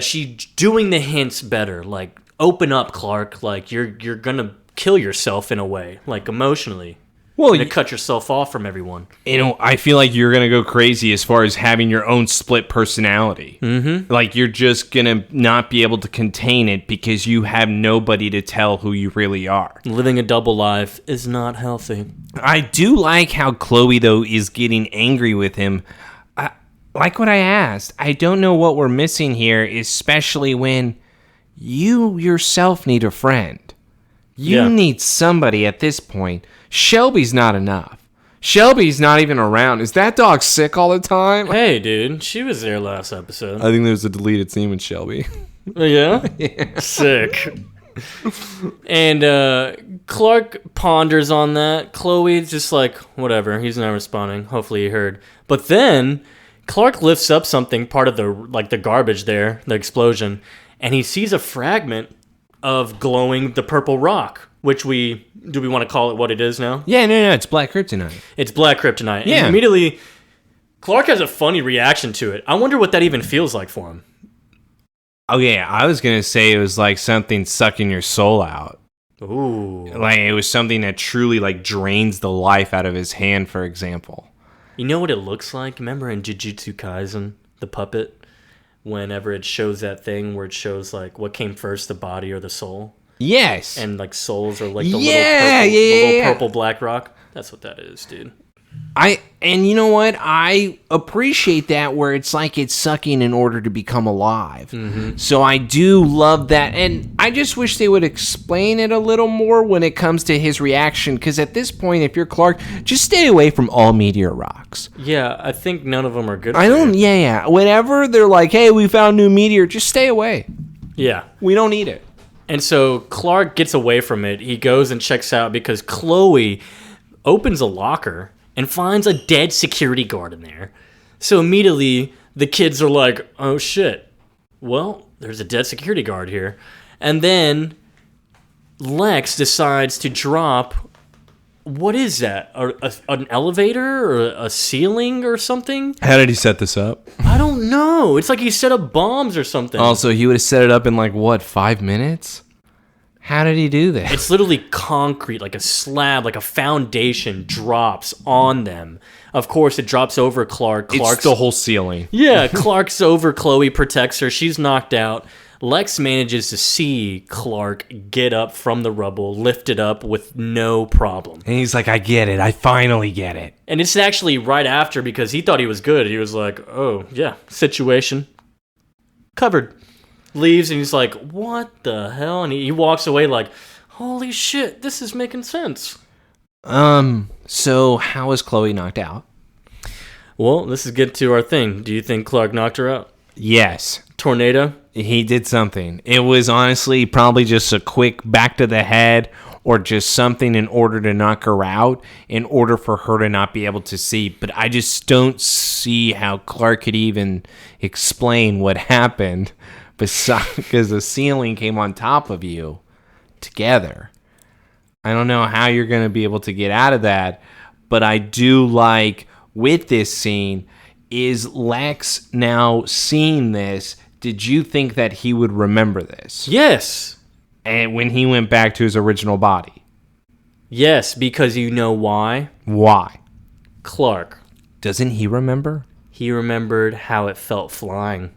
she's doing the hints better. Like, open up, Clark. Like, you're going to kill yourself in a way, like emotionally. Well, to cut yourself off from everyone. I feel like you're gonna go crazy as far as having your own split personality. Mm-hmm. Like you're just gonna not be able to contain it because you have nobody to tell who you really are. Living a double life is not healthy. I do like how Chloe though is getting angry with him. Like what I asked, I don't know what we're missing here, especially when you yourself need a friend. You need somebody at this point. Shelby's not enough. Shelby's not even around. Is that dog sick all the time? Hey, dude, she was there last episode. I think there's a deleted scene with Shelby. Yeah? Yeah. Sick. And Clark ponders on that. Chloe's just like, whatever, he's not responding. Hopefully he heard. But then Clark lifts up something, part of the garbage there, the explosion, and he sees a fragment of glowing the purple rock, which do we want to call it what it is now? Yeah, no, it's black kryptonite. It's black kryptonite. Yeah. And immediately, Clark has a funny reaction to it. I wonder what that even feels like for him. Oh, yeah, I was going to say it was like something sucking your soul out. Ooh. Like it was something that truly like drains the life out of his hand, for example. You know what it looks like? Remember in Jujutsu Kaisen, the puppet? Whenever it shows that thing where it shows like what came first, the body or the soul? Yes. And like souls are like the little purple black rock. That's what that is, dude. And you know what? I appreciate that where it's like it's sucking in order to become alive. Mm-hmm. So I do love that. And I just wish they would explain it a little more when it comes to his reaction. Because at this point, if you're Clark, just stay away from all meteor rocks. Yeah, I think none of them are good. Yeah. Whenever they're like, hey, we found a new meteor, just stay away. Yeah. We don't need it. And so Clark gets away from it. He goes and checks out because Chloe opens a locker and finds a dead security guard in there. So immediately, the kids are like, oh shit, well, there's a dead security guard here. And then Lex decides to drop, what is that? An elevator or a ceiling or something? How did he set this up? I don't know. It's like he set up bombs or something. Also, he would have set it up in 5 minutes? How did he do that? It's literally concrete, like a slab, like a foundation drops on them. Of course, it drops over Clark. It's the whole ceiling. Yeah, Clark's over Chloe, protects her. She's knocked out. Lex manages to see Clark get up from the rubble, lift it up with no problem. And he's like, I get it. I finally get it. And it's actually right after because he thought he was good. He was like, oh, yeah, situation covered. Leaves and he's like, what the hell? And he walks away like, holy shit, this is making sense. So how was Chloe knocked out? Well, this is get to our thing. Do you think Clark knocked her out? Yes. Tornado? He did something. It was honestly probably just a quick back to the head or just something in order to knock her out, in order for her to not be able to see. But I just don't see how Clark could even explain what happened. Because the ceiling came on top of you together. I don't know how you're going to be able to get out of that, but I do like with this scene is Lex now seeing this. Did you think that he would remember this? Yes. And when he went back to his original body? Yes, because you know why? Why? Clark. Doesn't he remember? He remembered how it felt flying.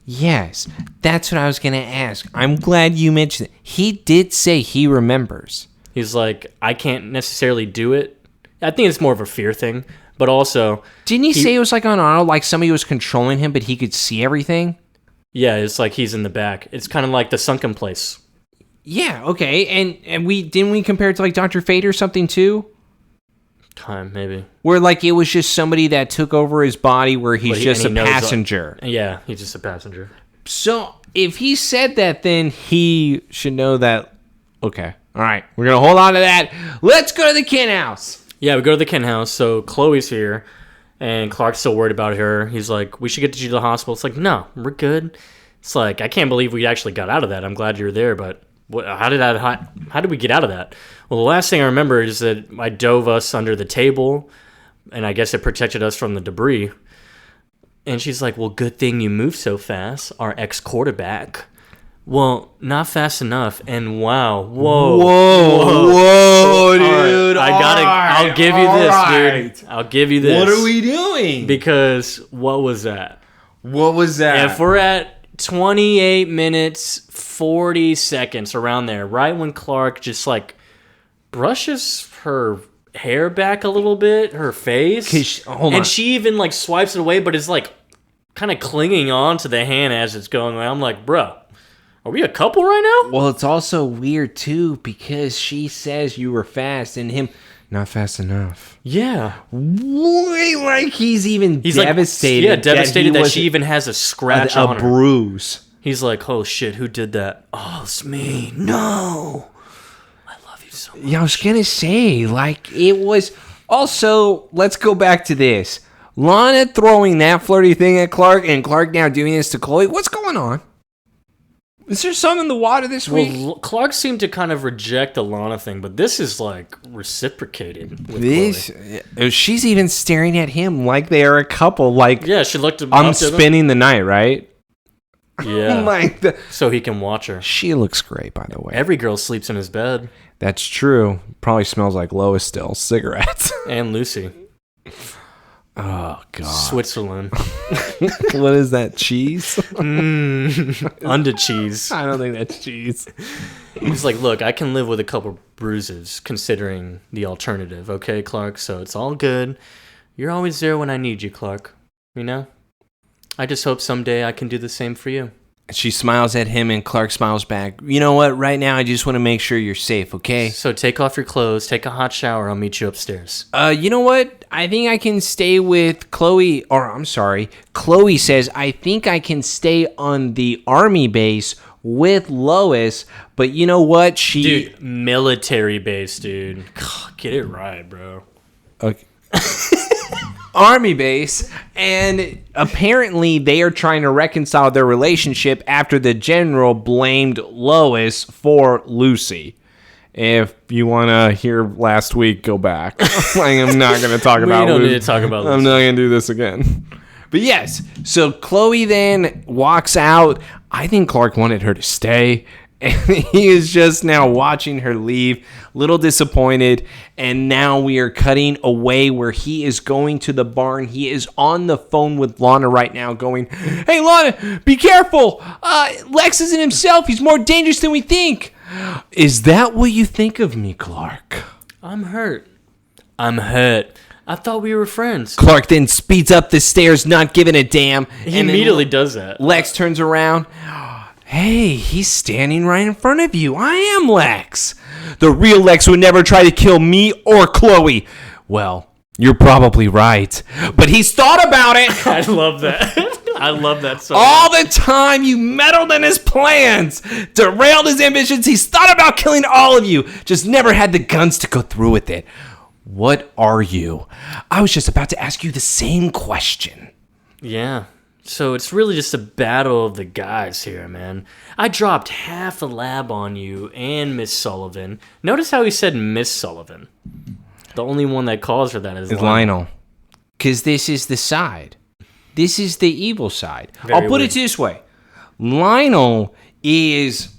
Yes, that's what I was going to ask. I'm glad you mentioned it. He did say he remembers. He's like, I can't necessarily do it. I think it's more of a fear thing, but also... Didn't he say it was like on auto, like somebody was controlling him, but he could see everything? Yeah, it's like he's in the back. It's kind of like the sunken place. Yeah, okay. And didn't we compare it to like Dr. Fate or something too? Maybe. Where like it was just somebody that took over his body where he's just a passenger. Yeah, he's just a passenger. So if he said that, then he should know that. Okay. All right. We're going to hold on to that. Let's go to the Kent house. Yeah, we go to the Kent house. So Chloe's here and Clark's still worried about her. He's like, we should get you to the hospital. It's like, no, we're good. It's like, I can't believe we actually got out of that. I'm glad you're there, but how did we get out of that? Well, the last thing I remember is that I dove us under the table, and I guess it protected us from the debris. And she's like, well, good thing you moved so fast, our ex-quarterback. Well, not fast enough. And wow, whoa, dude. I'll give you this, dude. I'll give you this. What are we doing? Because what was that? What was that? If we're at 28 minutes, 40 seconds, around there, right when Clark just like brushes her hair back a little bit, her face, hold on. and she even like swipes it away, but is like kind of clinging on to the hand as it's going away. I'm like, bro, are we a couple right now? Well, it's also weird too because she says you were fast and him not fast enough. Yeah. Wait, like he's devastated. Like, devastated that she even has a scratch on her. A bruise. He's like, oh shit, who did that? Oh, it's me. No. I love you so much. Yeah, I was gonna say, like, it was. Also, let's go back to this. Lana throwing that flirty thing at Clark and Clark now doing this to Chloe. What's going on? Is there something in the water this week? Well, Clark seemed to kind of reject the Lana thing, but this is like reciprocated with Chloe. She's even staring at him like they are a couple. Like, yeah, she looked at I'm spending the night, right? Yeah. Like so he can watch her. She looks great, by the way. Every girl sleeps in his bed. That's true. Probably smells like Lois still. Cigarettes. And Lucy. Oh, God. Switzerland. What is that, cheese? Under cheese. I don't think that's cheese. He's like, look, I can live with a couple bruises considering the alternative, okay, Clark? So it's all good. You're always there when I need you, Clark. You know? I just hope someday I can do the same for you. She smiles at him and Clark smiles back. You know what? Right now, I just want to make sure you're safe, okay? So take off your clothes, take a hot shower. I'll meet you upstairs. You know what? I think I can stay with Chloe. Or, I'm sorry. Chloe says, I think I can stay on the army base with Lois. But you know what? Dude, military base, dude. Get it right, bro. Okay. Army base, and apparently they are trying to reconcile their relationship after the general blamed Lois for Lucy. If you want to hear last week, go back. I'm not going to talk about We don't Lucy. need to talk about Lucy. I'm not going to do this again. But yes, so Chloe then walks out. I think Clark wanted her to stay. And he is just now watching her leave, little disappointed. And now we are cutting away where he is going to the barn. He is on the phone with Lana right now going, hey, Lana, be careful. Lex isn't himself. He's more dangerous than we think. Is that what you think of me, Clark? I'm hurt. I thought we were friends. Clark then speeds up the stairs, not giving a damn. He immediately does that. Lex turns around. Hey, he's standing right in front of you. I am Lex. The real Lex would never try to kill me or Chloe. Well, you're probably right. But he's thought about it. I love that. I love that so All the time you meddled in his plans, derailed his ambitions. He's thought about killing all of you. Just never had the guns to go through with it. What are you? I was just about to ask you the same question. Yeah. So it's really just a battle of the guys here, man. I dropped half a lab on you and Miss Sullivan. Notice how he said Miss Sullivan. The only one that calls her that is Lionel. Because this is the side. This is the evil side. I'll put it this way. Lionel he's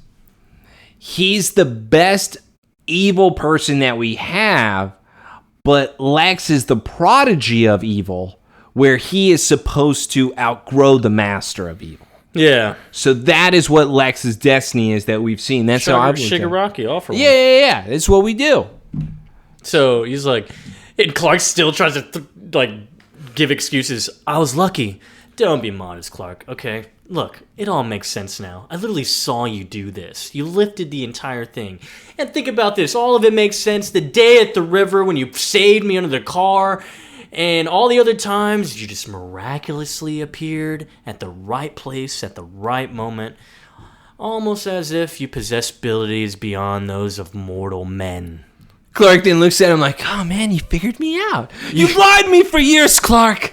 the best evil person that we have, but Lex is the prodigy of evil, where he is supposed to outgrow the master of evil. Yeah. So that is what Lex's destiny is that we've seen. That's how I've Shigaraki offer one. Yeah. That's what we do. So he's like, and Clark still tries to give excuses. I was lucky. Don't be modest, Clark. Okay. Look, it all makes sense now. I literally saw you do this. You lifted the entire thing. And think about this. All of it makes sense. The day at the river when you saved me under the car. And all the other times, you just miraculously appeared at the right place at the right moment, almost as if you possess abilities beyond those of mortal men. Clark then looks at him like, oh man, you figured me out. You lied to me for years, Clark.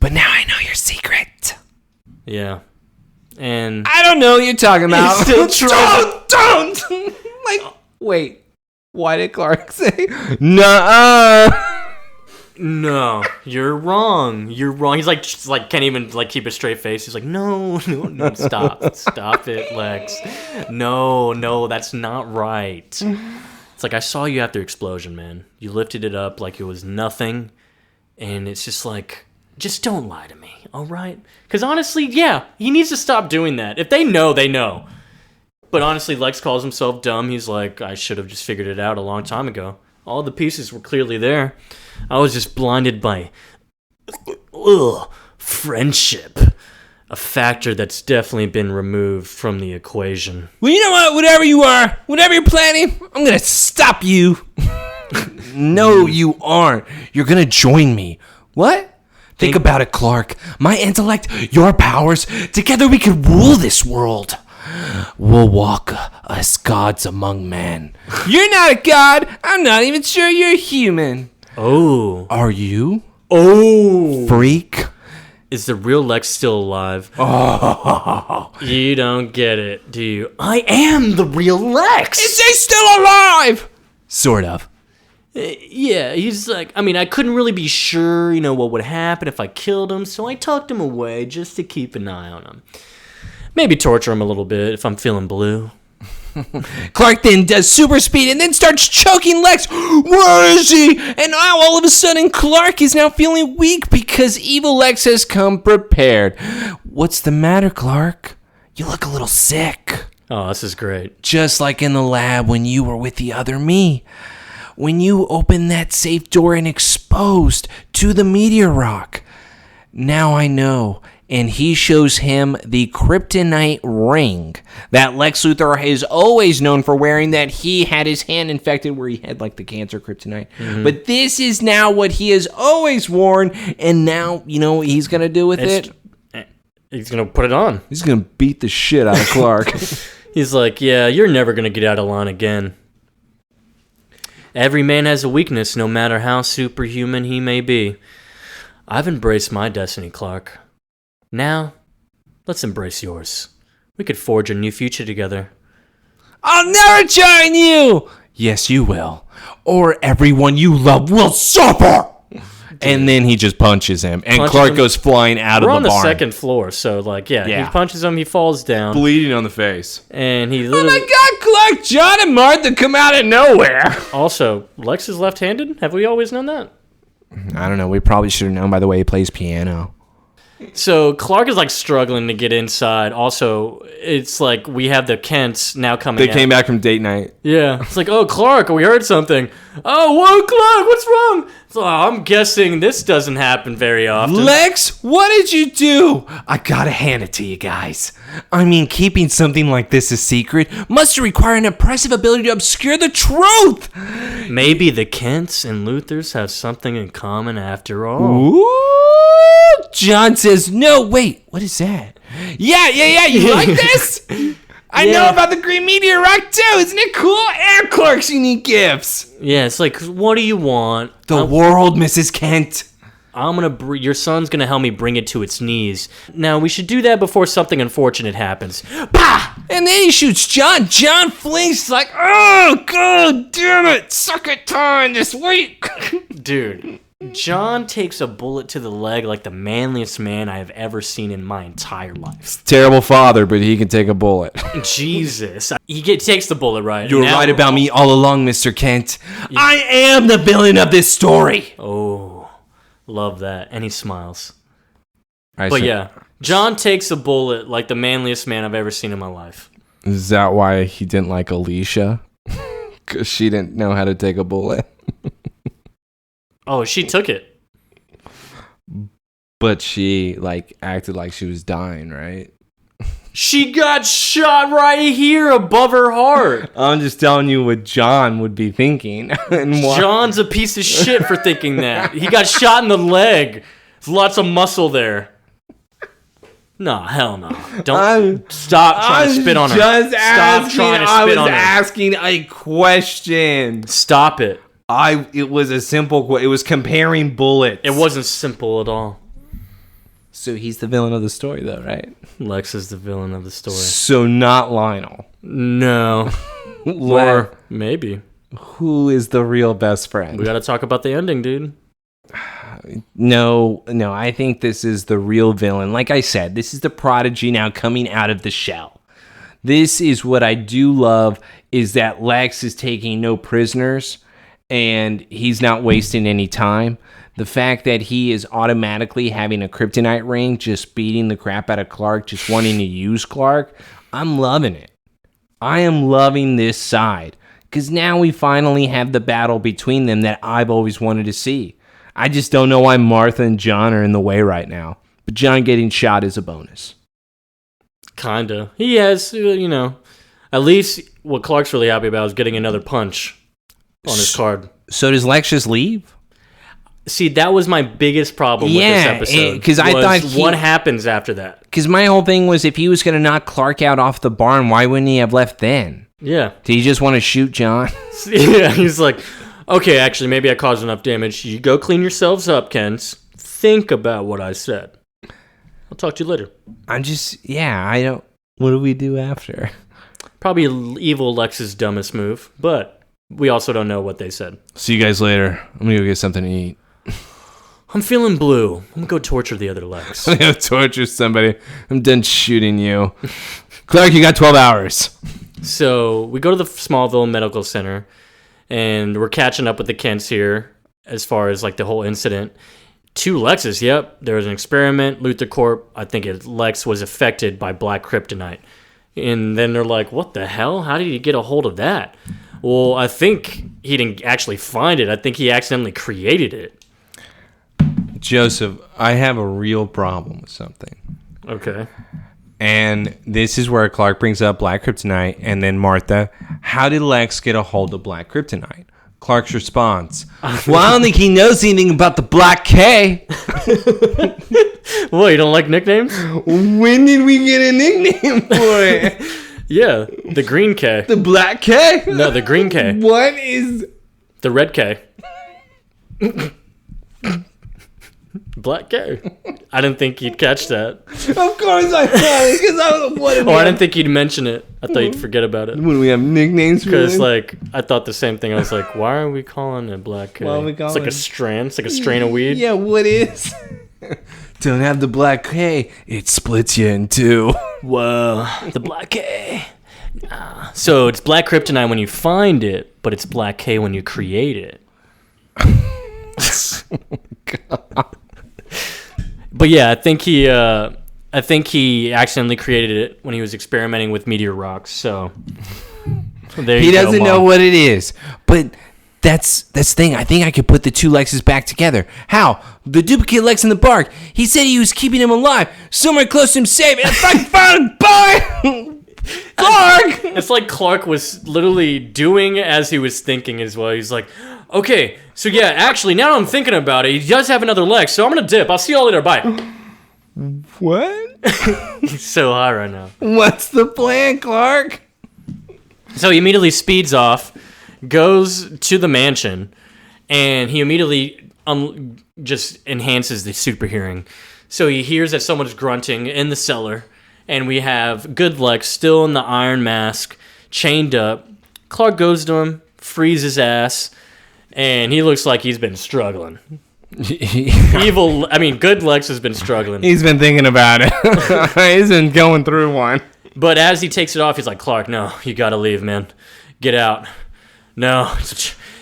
But now I know your secret. Yeah. And I don't know what you're talking about. Still don't. Like, wait. Why did Clark say, nuh-uh? No, you're wrong. You're wrong. He's like, just like can't even like keep a straight face. He's like, no, stop it, Lex. No, that's not right. It's like, I saw you after explosion, man. You lifted it up like it was nothing, and it's just like, just don't lie to me, all right? Because honestly, yeah, he needs to stop doing that. If they know, they know. But honestly, Lex calls himself dumb. He's like, I should have just figured it out a long time ago. All the pieces were clearly there. I was just blinded by friendship. A factor that's definitely been removed from the equation. Well, you know what? Whatever you are, whatever you're planning, I'm going to stop you. No, you aren't. You're going to join me. What? Think about it, Clark. My intellect, your powers, together we could rule this world. We'll walk as gods among men. You're not a god. I'm not even sure you're human. Oh. Are you? Oh. Freak. Is the real Lex still alive? Oh. You don't get it, do you? I am the real Lex. Is he still alive? Sort of. Yeah, he's like, I mean, I couldn't really be sure, what would happen if I killed him, so I tucked him away just to keep an eye on him. Maybe torture him a little bit if I'm feeling blue. Clark then does super speed and then starts choking Lex. Where is he? And now all of a sudden Clark is now feeling weak because evil Lex has come prepared. What's the matter, Clark? You look a little sick. Oh, this is great. Just like in the lab when you were with the other me. When you opened that safe door and exposed to the meteor rock. Now I know. And he shows him the Kryptonite ring that Lex Luthor is always known for wearing, that he had his hand infected where he had like the cancer kryptonite. Mm-hmm. But this is now what he has always worn, and now, what he's going to do with it? He's going to put it on. He's going to beat the shit out of Clark. He's like, yeah, you're never going to get out of line again. Every man has a weakness, no matter how superhuman he may be. I've embraced my destiny, Clark. Now, let's embrace yours. We could forge a new future together. I'll never join you! Yes, you will. Or everyone you love will suffer! Dude. And then he just punches him. And Clark goes flying out of the barn. We're on the second floor, so he punches him, he falls down. Bleeding on the face. And he literally... Oh my god, Clark, John, and Martha come out of nowhere! Also, Lex is left-handed? Have we always known that? I don't know. We probably should have known by the way he plays piano. So Clark is like struggling to get inside. Also, it's like we have the Kents now coming. They came back from date night. Yeah, it's like, oh Clark, we heard something. Oh, whoa, Clark, what's wrong? So, I'm guessing this doesn't happen very often. Lex, what did you do? I gotta hand it to you guys. I mean, keeping something like this a secret must require an impressive ability to obscure the truth. Maybe the Kents and Luthors have something in common after all. Ooh. John says, no, wait, what is that? Yeah, you like this? I know about the green meteor rock too, isn't it cool? And Clark's unique gifts. Yeah, it's like, what do you want? The world, Mrs. Kent. Your son's gonna help me bring it to its knees. Now, we should do that before something unfortunate happens. Bah! And then he shoots John. John flinches like, oh, god damn it. Suck it time this week. Dude. John takes a bullet to the leg like the manliest man I have ever seen in my entire life. Terrible father, but he can take a bullet. Jesus. He takes the bullet, right? You were right about me all along, Mr. Kent. Yeah. I am the villain of this story. Oh, love that. And he smiles. Yeah, John takes a bullet like the manliest man I've ever seen in my life. Is that why he didn't like Alicia? Because she didn't know how to take a bullet? Oh, she took it. But she, acted like she was dying, right? She got shot right here above her heart. I'm just telling you what John would be thinking. John's a piece of shit for thinking that. He got shot in the leg. There's lots of muscle there. No, hell no. Don't stop trying to spit on her. Stop trying to spit on her. I was asking a question. Stop it. It was a simple. It was comparing bullets. It wasn't simple at all. So he's the villain of the story, though, right? Lex is the villain of the story. So not Lionel. No. Or maybe. Who is the real best friend? We got to talk about the ending, dude. No, I think this is the real villain. Like I said, this is the prodigy now coming out of the shell. This is what I do love, is that Lex is taking no prisoners and he's not wasting any time. The fact that he is automatically having a kryptonite ring, just beating the crap out of Clark, just wanting to use Clark, I'm loving it. I am loving this side, because now we finally have the battle between them that I've always wanted to see. I just don't know why Martha and John are in the way right now. But John getting shot is a bonus. Kinda. He has, at least what Clark's really happy about is getting another punch on his card. So does Lex just leave? See, that was my biggest problem with this episode. Because I thought what happens after that? Because my whole thing was, if he was going to knock Clark out off the barn, why wouldn't he have left then? Yeah. Did he just want to shoot John? Yeah, he's like, okay, actually, maybe I caused enough damage. You go clean yourselves up, Kens. Think about what I said. I'll talk to you later. I don't... What do we do after? Probably evil Lex's dumbest move, but we also don't know what they said. See you guys later. I'm going to go get something to eat. I'm feeling blue. I'm going to go torture the other Lex. I'm going to torture somebody. I'm done shooting you. Clark, you got 12 hours. So we go to the Smallville Medical Center, and we're catching up with the Kents here as far as like the whole incident. 2 Lexes, yep. There was an experiment. LuthorCorp, I think Lex was affected by black kryptonite. And then they're like, what the hell? How did he get a hold of that? Well, I think he didn't actually find it. I think he accidentally created it. Joseph, I have a real problem with something. Okay. And this is where Clark brings up black kryptonite, and then Martha, how did Lex get a hold of black kryptonite? Clark's response, well, I don't think he knows anything about the Black K. What, you don't like nicknames? When did we get a nickname for it? Yeah, the Green K. The Black K? No, the Green K. What is... The Red K. Black K. I didn't think you'd catch that. Of course I can, because I don't know what it I didn't think you'd mention it. I thought you'd forget about it. When do we have nicknames for Because, it? I thought the same thing. I was like, why are we calling it Black K? Why are we It's calling like a it- strand. It's like a strain of weed. Yeah, what is? Don't have the Black K. It splits you in two. Whoa. The Black K. Nah. So it's black kryptonite when you find it, but it's Black K when you create it. God. But yeah, I think he accidentally created it when he was experimenting with meteor rocks. So there He you go, doesn't know Mom. what it is. But that's the thing. I think I could put the 2 Lexes back together. How? The duplicate Lex in the park. He said he was keeping him alive, somewhere close to him safe, and I fucking found him. Bye! Clark! It's like Clark was literally doing as he was thinking as well. He's like, okay, so yeah, actually, now I'm thinking about it, he does have another leg, so I'm gonna dip. I'll see y'all later. Bye. What? He's so high right now. What's the plan, Clark? So he immediately speeds off, goes to the mansion, and he immediately just enhances the super hearing. So he hears that someone's grunting in the cellar, and we have Good Lex still in the iron mask, chained up. Clark goes to him, frees his ass, and he looks like he's been struggling. Good Lex has been struggling. He's been thinking about it. He's been going through one. But as he takes it off, he's like, Clark, no, you gotta leave, man. Get out. No.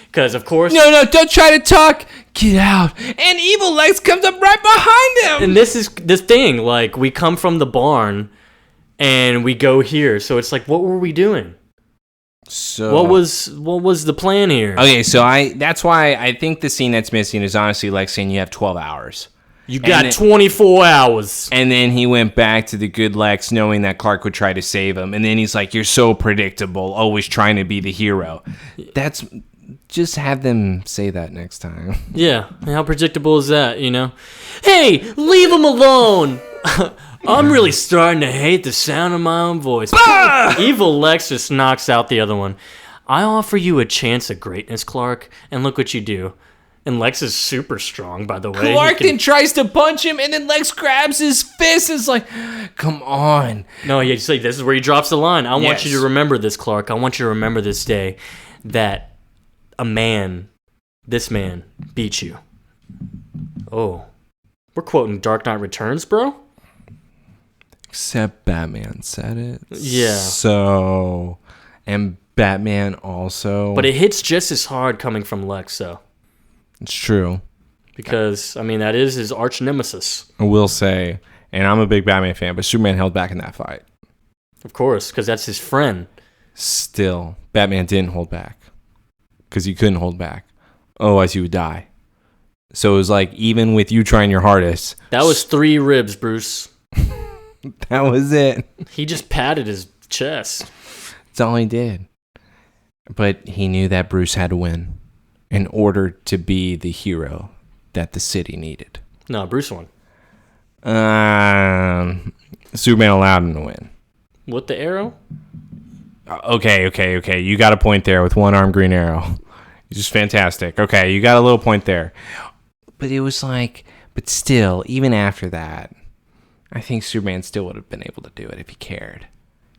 Because, of course... No, don't try to talk. Get out. And Evil Lex comes up right behind him. And this is the thing. Like, we come from the barn, and we go here. So it's like, what were we doing? So What was the plan here? Okay, so that's why I think the scene that's missing is honestly Lex saying you have 12 hours. You got And 24 hours. And then he went back to the good Lex knowing that Clark would try to save him. And then he's like, you're so predictable, always trying to be the hero. That's... Just have them say that next time. Yeah, how predictable is that, you know? Hey, leave him alone! I'm really starting to hate the sound of my own voice. Evil Lex just knocks out the other one. I offer you a chance at greatness, Clark, and look what you do. And Lex is super strong, by the way. Clark then tries to punch him, and then Lex grabs his fist and is like, come on. No, yeah, this is where he drops the line. I want you Yes. to remember this, Clark. I want you to remember this day that this man beat you. Oh, we're quoting Dark Knight Returns, bro? Except Batman said it. Yeah. So, and Batman also. But it hits just as hard coming from Lex, though. It's true. Because, I mean, that is his arch nemesis. I will say, and I'm a big Batman fan, but Superman held back in that fight. Of course, because that's his friend. Still, Batman didn't hold back. Because he couldn't hold back. Otherwise, he would die. So it was like, even with you trying your hardest. That was 3 ribs, Bruce. That was it. He just patted his chest. That's all he did. But he knew that Bruce had to win in order to be the hero that the city needed. No, Bruce won. Superman allowed him to win. With the arrow? Okay. You got a point there with one-armed Green Arrow. Just fantastic. Okay, you got a little point there. But it was like, but still, even after that, I think Superman still would have been able to do it if he cared.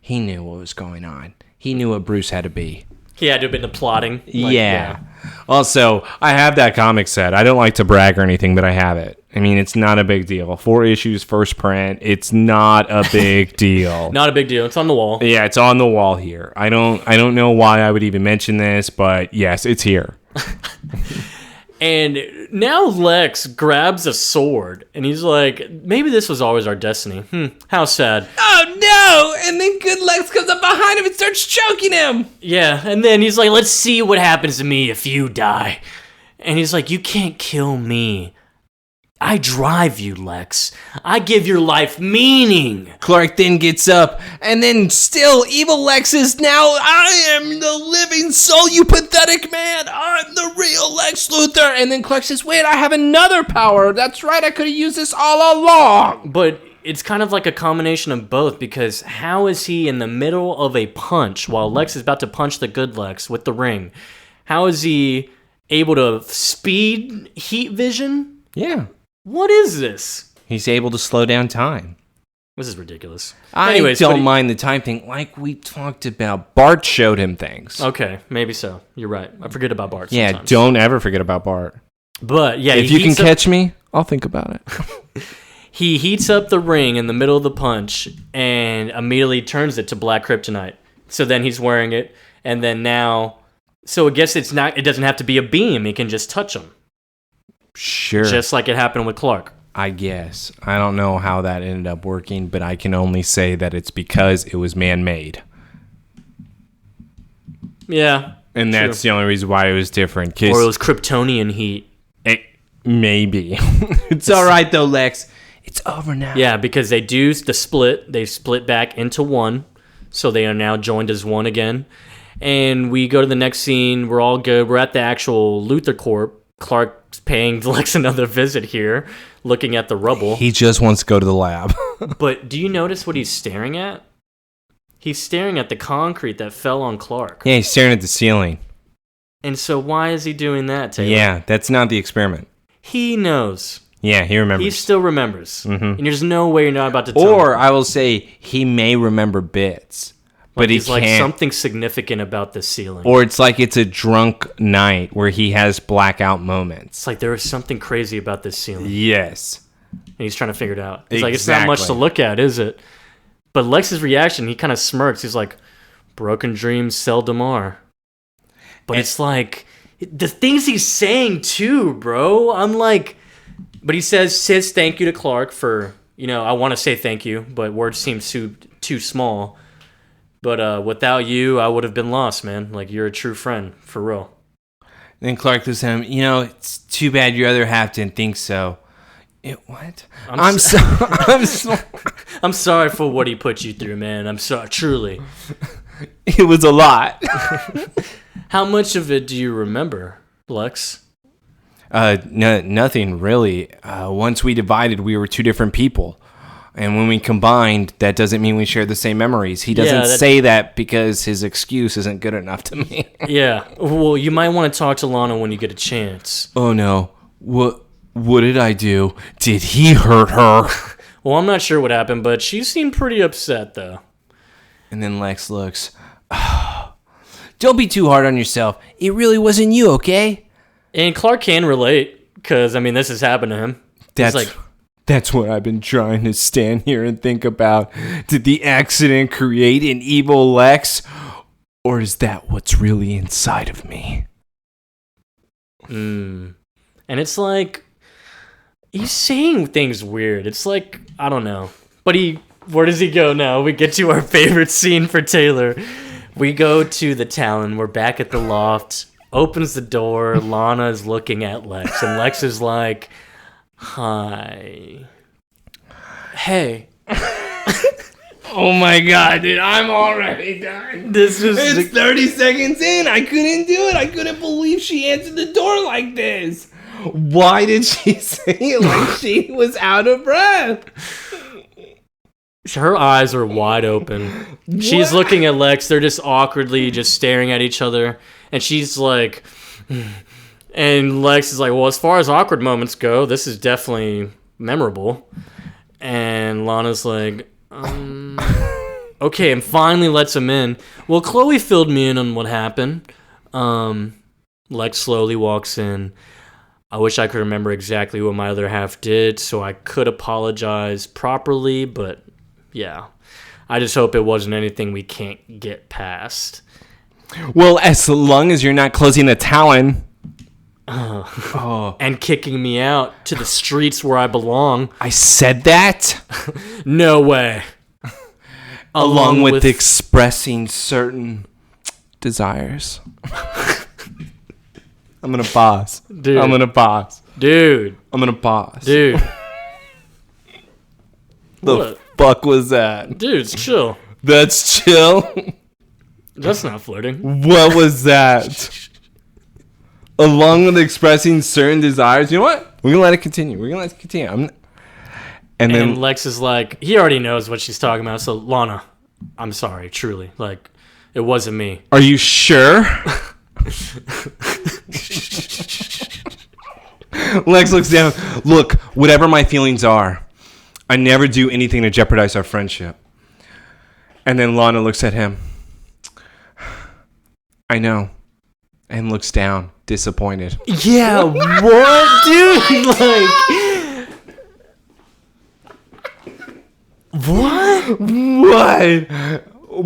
He knew what was going on. He knew what Bruce had to be. He had to have been the plotting. Yeah. Also, I have that comic set. I don't like to brag or anything, but I have it. I mean, it's not a big deal. 4 issues, first print. It's not a big deal. Not a big deal. It's on the wall. Yeah, it's on the wall here. I don't know why I would even mention this, but yes, it's here. And now Lex grabs a sword, and he's like, maybe this was always our destiny. How sad. Oh, no! And then good Lex comes up behind him and starts choking him! Yeah, and then he's like, let's see what happens to me if you die. And he's like, you can't kill me. I drive you, Lex. I give your life meaning. Clark then gets up, and then still, evil Lex is now, I am the living soul, you pathetic man. I'm the real Lex Luthor. And then Clark says, wait, I have another power. That's right, I could have used this all along. But it's kind of like a combination of both, because how is he in the middle of a punch while Lex is about to punch the good Lex with the ring? How is he able to speed heat vision? Yeah. What is this? He's able to slow down time. This is ridiculous. I don't mind the time thing. Like we talked about, Bart showed him things. Okay, maybe so. You're right. I forget about Bart sometimes. Yeah, don't ever forget about Bart. But yeah, if you can catch me, I'll think about it. He heats up the ring in the middle of the punch and immediately turns it to black kryptonite. So then he's wearing it, and then now, so I guess it doesn't have to be a beam. He can just touch him. Sure. Just like it happened with Clark. I guess. I don't know how that ended up working, but I can only say that it's because it was man-made. Yeah. And that's the only reason why it was different. Or it was Kryptonian heat. Maybe. It's all right, though, Lex. It's over now. Yeah, because they do the split. They split back into one, so they are now joined as one again. And we go to the next scene. We're all good. We're at the actual LuthorCorp. Clark's paying Lex another visit here, looking at the rubble. He just wants to go to the lab. But do you notice what he's staring at? He's staring at the concrete that fell on Clark. Yeah, he's staring at the ceiling. And so why is he doing that, Taylor? Yeah, that's not the experiment. He knows. Yeah, he remembers. He still remembers. Mm-hmm. And there's no way you're not about to tell Or him. I will say he may remember bits. But he's can't. like something significant about the ceiling. Or it's like it's a drunk night where he has blackout moments. It's like there is something crazy about this ceiling. Yes. And he's trying to figure it out. He's Exactly. like, it's not much to look at, is it? But Lex's reaction, he kind of smirks. He's like, broken dreams seldom are. But it's like, the things he's saying too, bro. I'm like, but he says thank you to Clark for, I want to say thank you, but words seem too small. But without you, I would have been lost, man. Like, you're a true friend, for real. Then Clark looks at him, it's too bad your other half didn't think so. What? I'm sorry for what he put you through, man. I'm sorry, truly. It was a lot. How much of it do you remember, Lex? Nothing, really. Once we divided, we were two different people. And when we combined, that doesn't mean we share the same memories. He doesn't say that because his excuse isn't good enough to me. Yeah. Well, you might want to talk to Lana when you get a chance. Oh, no. What did I do? Did he hurt her? Well, I'm not sure what happened, but she seemed pretty upset, though. And then Lex looks, don't be too hard on yourself. It really wasn't you, okay? And Clark can relate, because, this has happened to him. That's what I've been trying to stand here and think about. Did the accident create an evil Lex? Or is that what's really inside of me? And it's like, he's saying things weird. It's like, I don't know. But where does he go now? We get to our favorite scene for Taylor. We go to the Talon. We're back at the loft. Opens the door. Lana is looking at Lex. And Lex is like, hi. Hey. Oh my god, dude, I'm already done. It's 30 seconds in. I couldn't do it. I couldn't believe she answered the door like this. Why did she say it like she was out of breath? Her eyes are wide open. What? She's looking at Lex. They're just awkwardly just staring at each other. And she's like... And Lex is like, well, as far as awkward moments go, this is definitely memorable. And Lana's like... okay, and finally lets him in. Well, Chloe filled me in on what happened. Lex slowly walks in. I wish I could remember exactly what my other half did so I could apologize properly, but yeah. I just hope it wasn't anything we can't get past. Well, as long as you're not closing the Talon. And kicking me out to the streets where I belong. I said that? No way. Along with expressing certain desires. I'm gonna pause. Dude. I'm gonna pause. Dude. I'm gonna pause. Dude. The fuck was that? Dude, it's chill. That's chill? That's not flirting. What was that? Along with expressing certain desires. You know what? We're gonna let it continue. And then Lex is like, he already knows what she's talking about. So, Lana, I'm sorry, truly. Like, it wasn't me. Are you sure? Lex looks down. Look, whatever my feelings are, I never do anything to jeopardize our friendship. And then Lana looks at him. I know. And looks down, disappointed. Yeah, what, dude? Like... What?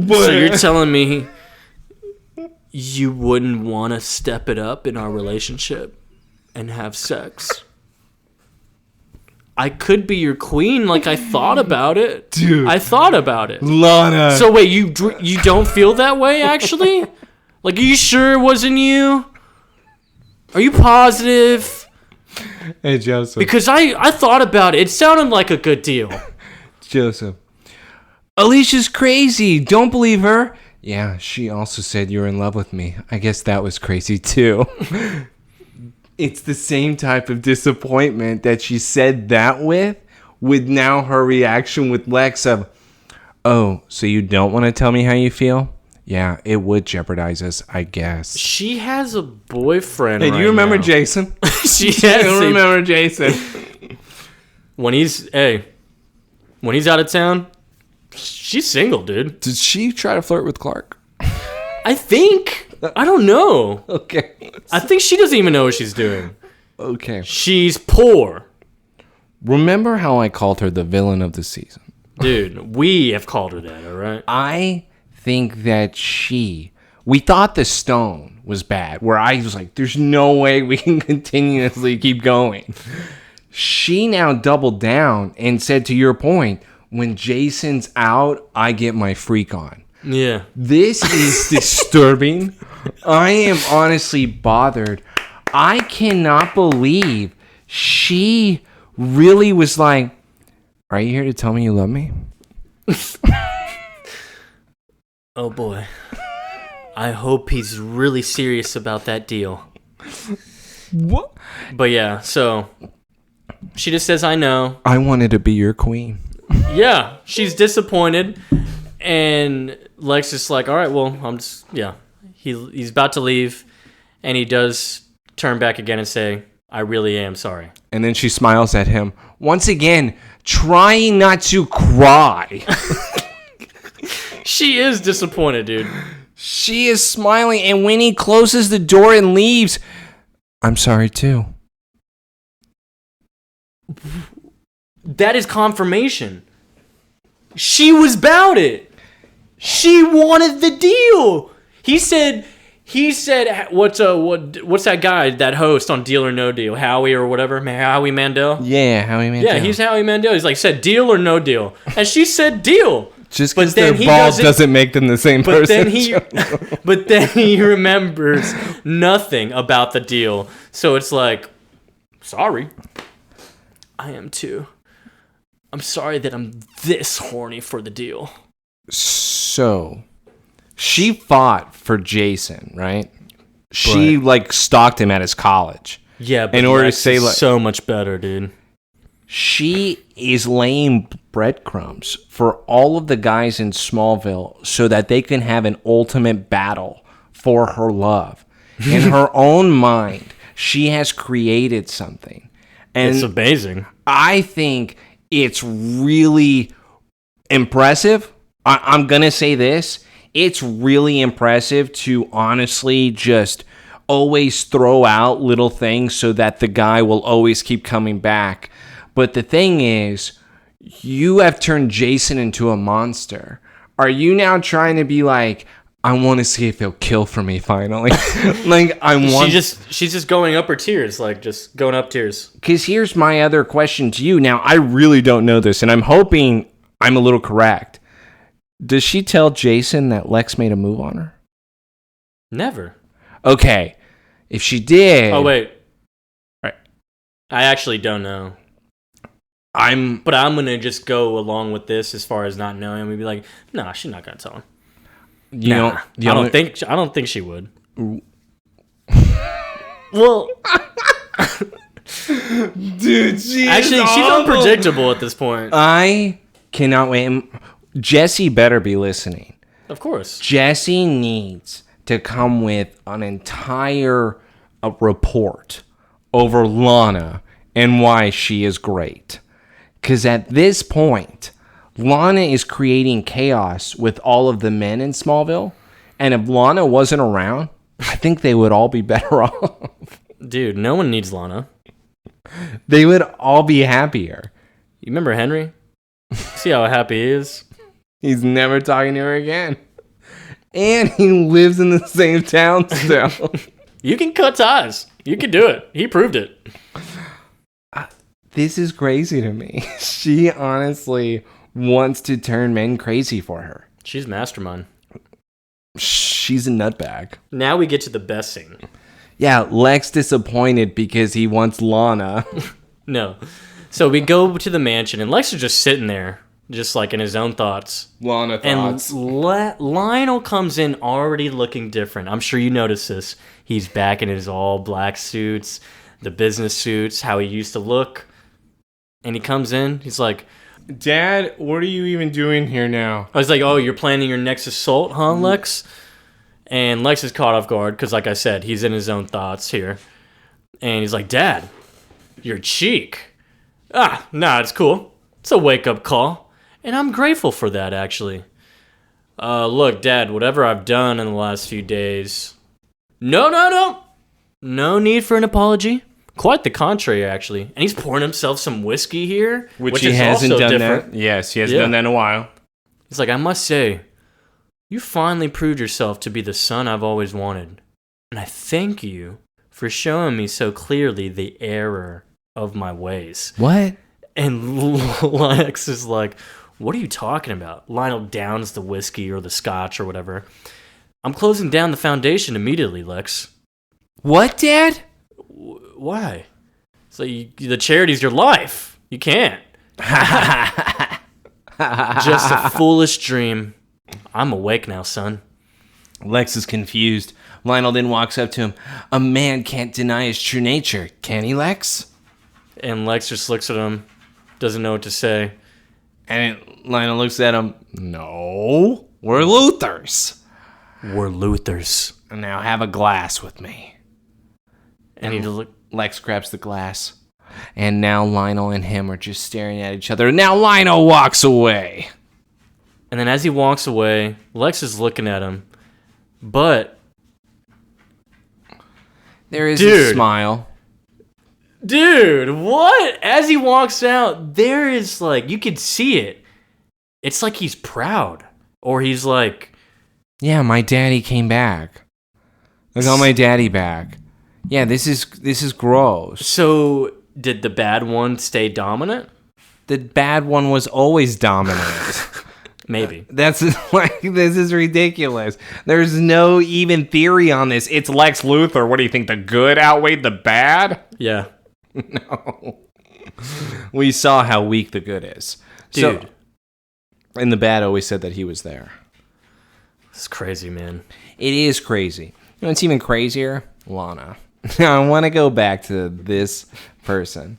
So you're telling me you wouldn't want to step it up in our relationship and have sex? I could be your queen. Like, I thought about it. Dude. I thought about it. Lana. So wait, you don't feel that way, actually? Like, are you sure it wasn't you? Are you positive? Hey, Joseph. Because I thought about it. It sounded like a good deal. Joseph. Alicia's crazy. Don't believe her. Yeah, she also said you were in love with me. I guess that was crazy too. It's the same type of disappointment that she said that with now her reaction with Lex of, oh, so you don't want to tell me how you feel? Yeah, it would jeopardize us, I guess. She has a boyfriend. Hey, do you remember Jason? She has. I remember Jason. When he's out of town, she's single, dude. Did she try to flirt with Clark? I think. I don't know. Okay. I think she doesn't even know what she's doing. Okay. She's poor. Remember how I called her the villain of the season? Dude, we have called her that, all right? I think that we thought the stone was bad, where I was like, there's no way we can continuously keep going. She now doubled down and said, to your point, when Jason's out, I get my freak on. Yeah. This is disturbing. I am honestly bothered. I cannot believe she really was like, are you here to tell me you love me? Oh boy. I hope he's really serious about that deal. What? But yeah, so she just says, I know. I wanted to be your queen. Yeah, she's disappointed. And Lex is like, all right, well, he's about to leave. And he does turn back again and say, I really am sorry. And then she smiles at him. Once again, trying not to cry. She is disappointed, dude. She is smiling. And when he closes the door and leaves, I'm sorry too. That is confirmation. She was about it. She wanted the deal. He said, what's that guy, that host on Deal or No Deal, Howie or whatever, Howie Mandel? Yeah, Howie Mandel. Yeah, he's Howie Mandel. He's like, said deal or no deal, and she said deal. Just because they're bald doesn't make them the same person. But then he remembers nothing about the deal. So it's like, sorry. I am too. I'm sorry that I'm this horny for the deal. So, she fought for Jason, right? She, stalked him at his college. Yeah, but in order Lex to say, is so much better, dude. She is laying breadcrumbs for all of the guys in Smallville so that they can have an ultimate battle for her love. In her own mind, she has created something. And it's amazing. I think it's really impressive. I'm going to say this. It's really impressive to honestly just always throw out little things so that the guy will always keep coming back. But the thing is, you have turned Jason into a monster. Are you now trying to be like, I want to see if he'll kill for me finally? She's just going up her tiers, just going up tiers. Because here's my other question to you. Now, I really don't know this, and I'm hoping I'm a little correct. Does she tell Jason that Lex made a move on her? Never. Okay. If she did... Oh, wait. Right. I actually don't know. But I'm going to just go along with this as far as not knowing. We'd be like, nah, she's not going to tell him. I don't think she would. Well... Dude, she's unpredictable at this point. I cannot wait. Jesse better be listening. Of course. Jesse needs to come with an entire report over Lana and why she is great. Because at this point, Lana is creating chaos with all of the men in Smallville. And if Lana wasn't around, I think they would all be better off. Dude, no one needs Lana. They would all be happier. You remember Henry? See how happy he is? He's never talking to her again. And he lives in the same town still. You can cut ties. You can do it. He proved it. This is crazy to me. She honestly wants to turn men crazy for her. She's mastermind. She's a nutbag. Now we get to the best scene. Yeah, Lex disappointed because he wants Lana. No. So we go to the mansion, and Lex is just sitting there, just in his own thoughts. Lana thoughts. And Lionel comes in already looking different. I'm sure you noticed this. He's back in his all black suits, the business suits, how he used to look. And he comes in, he's like, Dad, what are you even doing here now? I was like, oh, you're planning your next assault, huh, Lex? And Lex is caught off guard because, like I said, he's in his own thoughts here. And he's like, Dad, your cheek. Nah, it's cool. It's a wake-up call. And I'm grateful for that, actually. Look, Dad, whatever I've done in the last few days... No. No need for an apology. Quite the contrary, actually. And he's pouring himself some whiskey here. Which he hasn't done that. Yes, he hasn't done that in a while. He's like, I must say, you finally proved yourself to be the son I've always wanted. And I thank you for showing me so clearly the error of my ways. What? And Lex is like, what are you talking about? Lionel downs the whiskey or the scotch or whatever. I'm closing down the foundation immediately, Lex. What, Dad? Why? So the charity's your life. You can't. Just a foolish dream. I'm awake now, son. Lex is confused. Lionel then walks up to him. A man can't deny his true nature, can he, Lex? And Lex just looks at him, doesn't know what to say. And Lionel looks at him. No, we're Luthors. We're Luthors. And now have a glass with me. And Lex grabs the glass. And now Lionel and him are just staring at each other. And now Lionel walks away. And then as he walks away, Lex is looking at him. But there is a smile. Dude, what? As he walks out, there is like, you could see it. It's like he's proud. Or he's like, yeah, my daddy came back. I got my daddy back. Yeah, this is gross. So, did the bad one stay dominant? The bad one was always dominant. Maybe. That's like, this is ridiculous. There's no even theory on this. It's Lex Luthor. What do you think? The good outweighed the bad? Yeah. No. We saw how weak the good is. Dude. And the bad always said that he was there. It's crazy, man. It is crazy. You know what's even crazier? Lana. Now, I want to go back to this person.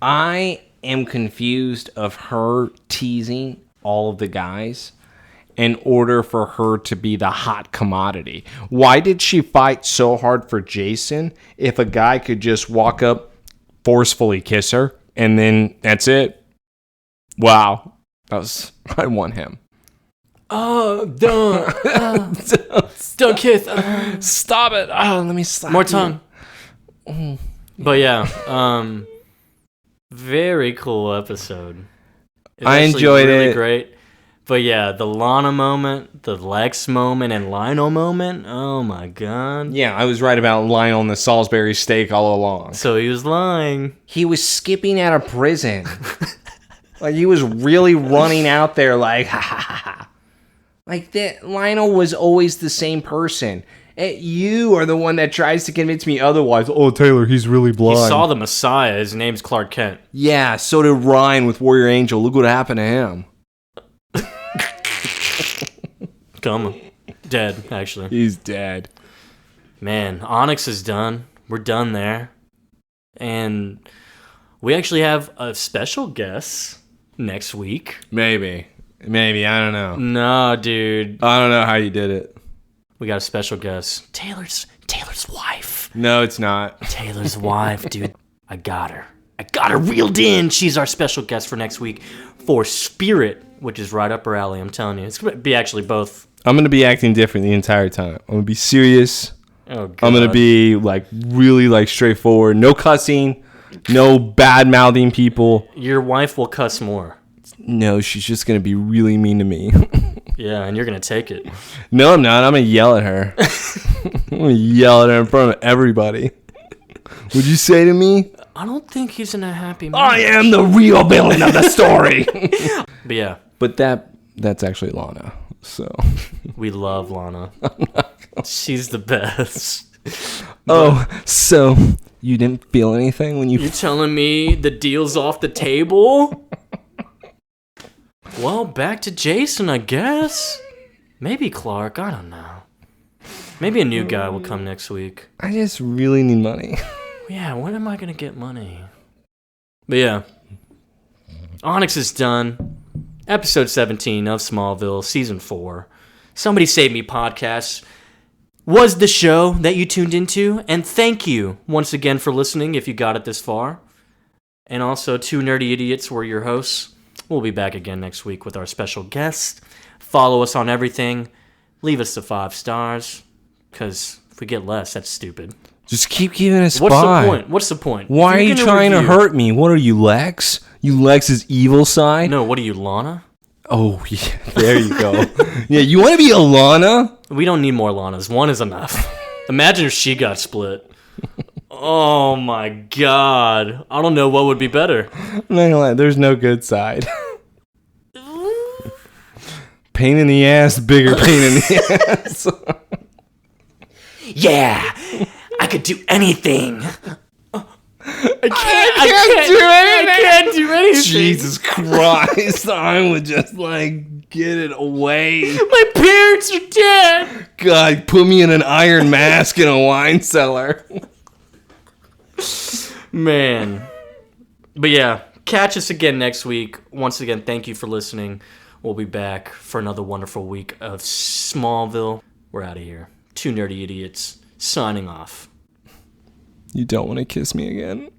I am confused of her teasing all of the guys in order for her to be the hot commodity. Why did she fight so hard for Jason if a guy could just walk up, forcefully kiss her, and then that's it? Wow. I want him. Oh, don't kiss. Stop it. Oh, let me slap More you. tongue. But yeah, very cool episode. It was I actually enjoyed really it. Great. But yeah, the Lana moment, the Lex moment, and Lionel moment. Oh my god. Yeah, I was right about Lionel and the Salisbury steak all along. So he was lying. He was skipping out of prison. Like, he was really running out there like, ha ha ha ha. Like, that Lionel was always the same person. You are the one that tries to convince me otherwise. Oh, Taylor, he's really blind. He saw the Messiah. His name's Clark Kent. Yeah, so did Ryan with Warrior Angel. Look what happened to him. Come. Dead, actually. He's dead. Man, Onyx is done. We're done there. And we actually have a special guest next week. Maybe, I don't know. No, dude. I don't know how you did it. We got a special guest. Taylor's wife. No, it's not. Taylor's wife, dude. I got her reeled in. She's our special guest for next week for Spirit, which is right up her alley, I'm telling you. It's going to be actually both. I'm going to be acting different the entire time. I'm going to be serious. Oh, God. I'm going to be, like, really, like, straightforward. No cussing. No bad-mouthing people. Your wife will cuss more. No, she's just going to be really mean to me. Yeah, and you're going to take it. No, I'm not. I'm going to yell at her. I'm going to yell at her in front of everybody. Would you say to me? I don't think he's in a happy mood. I am the real villain of the story. But yeah. But that's actually Lana. So We love Lana. She's the best. Oh, so you didn't feel anything when You're telling me the deal's off the table? Well, back to Jason, I guess. Maybe Clark, I don't know. Maybe a new guy will come next week. I just really need money. Yeah, when am I going to get money? But yeah. Onyx is done. Episode 17 of Smallville, Season 4. Somebody Save Me podcast was the show that you tuned into. And thank you once again for listening if you got it this far. And also, Two Nerdy Idiots were your hosts. We'll be back again next week with our special guest. Follow us on everything. Leave us the 5 stars. Because if we get less, that's stupid. Just keep giving us What's 5. the point? What's the point? Why are you trying to hurt me? What are you, Lex? You Lex's evil side? No, what are you, Lana? Oh, yeah, there you go. Yeah, you want to be a Lana? We don't need more Lanas. One is enough. Imagine if she got split. Oh my god. I don't know what would be better. I'm not gonna lie, there's no good side. Pain in the ass, bigger pain in the ass. Yeah, I could do anything. I can't do anything. Jesus Christ, I would just, like, get it away. My parents are dead. God, put me in an iron mask in a wine cellar. Man. But yeah, catch us again next week. Once again, thank you for listening. We'll be back for another wonderful week of Smallville. We're out of here. Two Nerdy Idiots signing off. You don't want to kiss me again?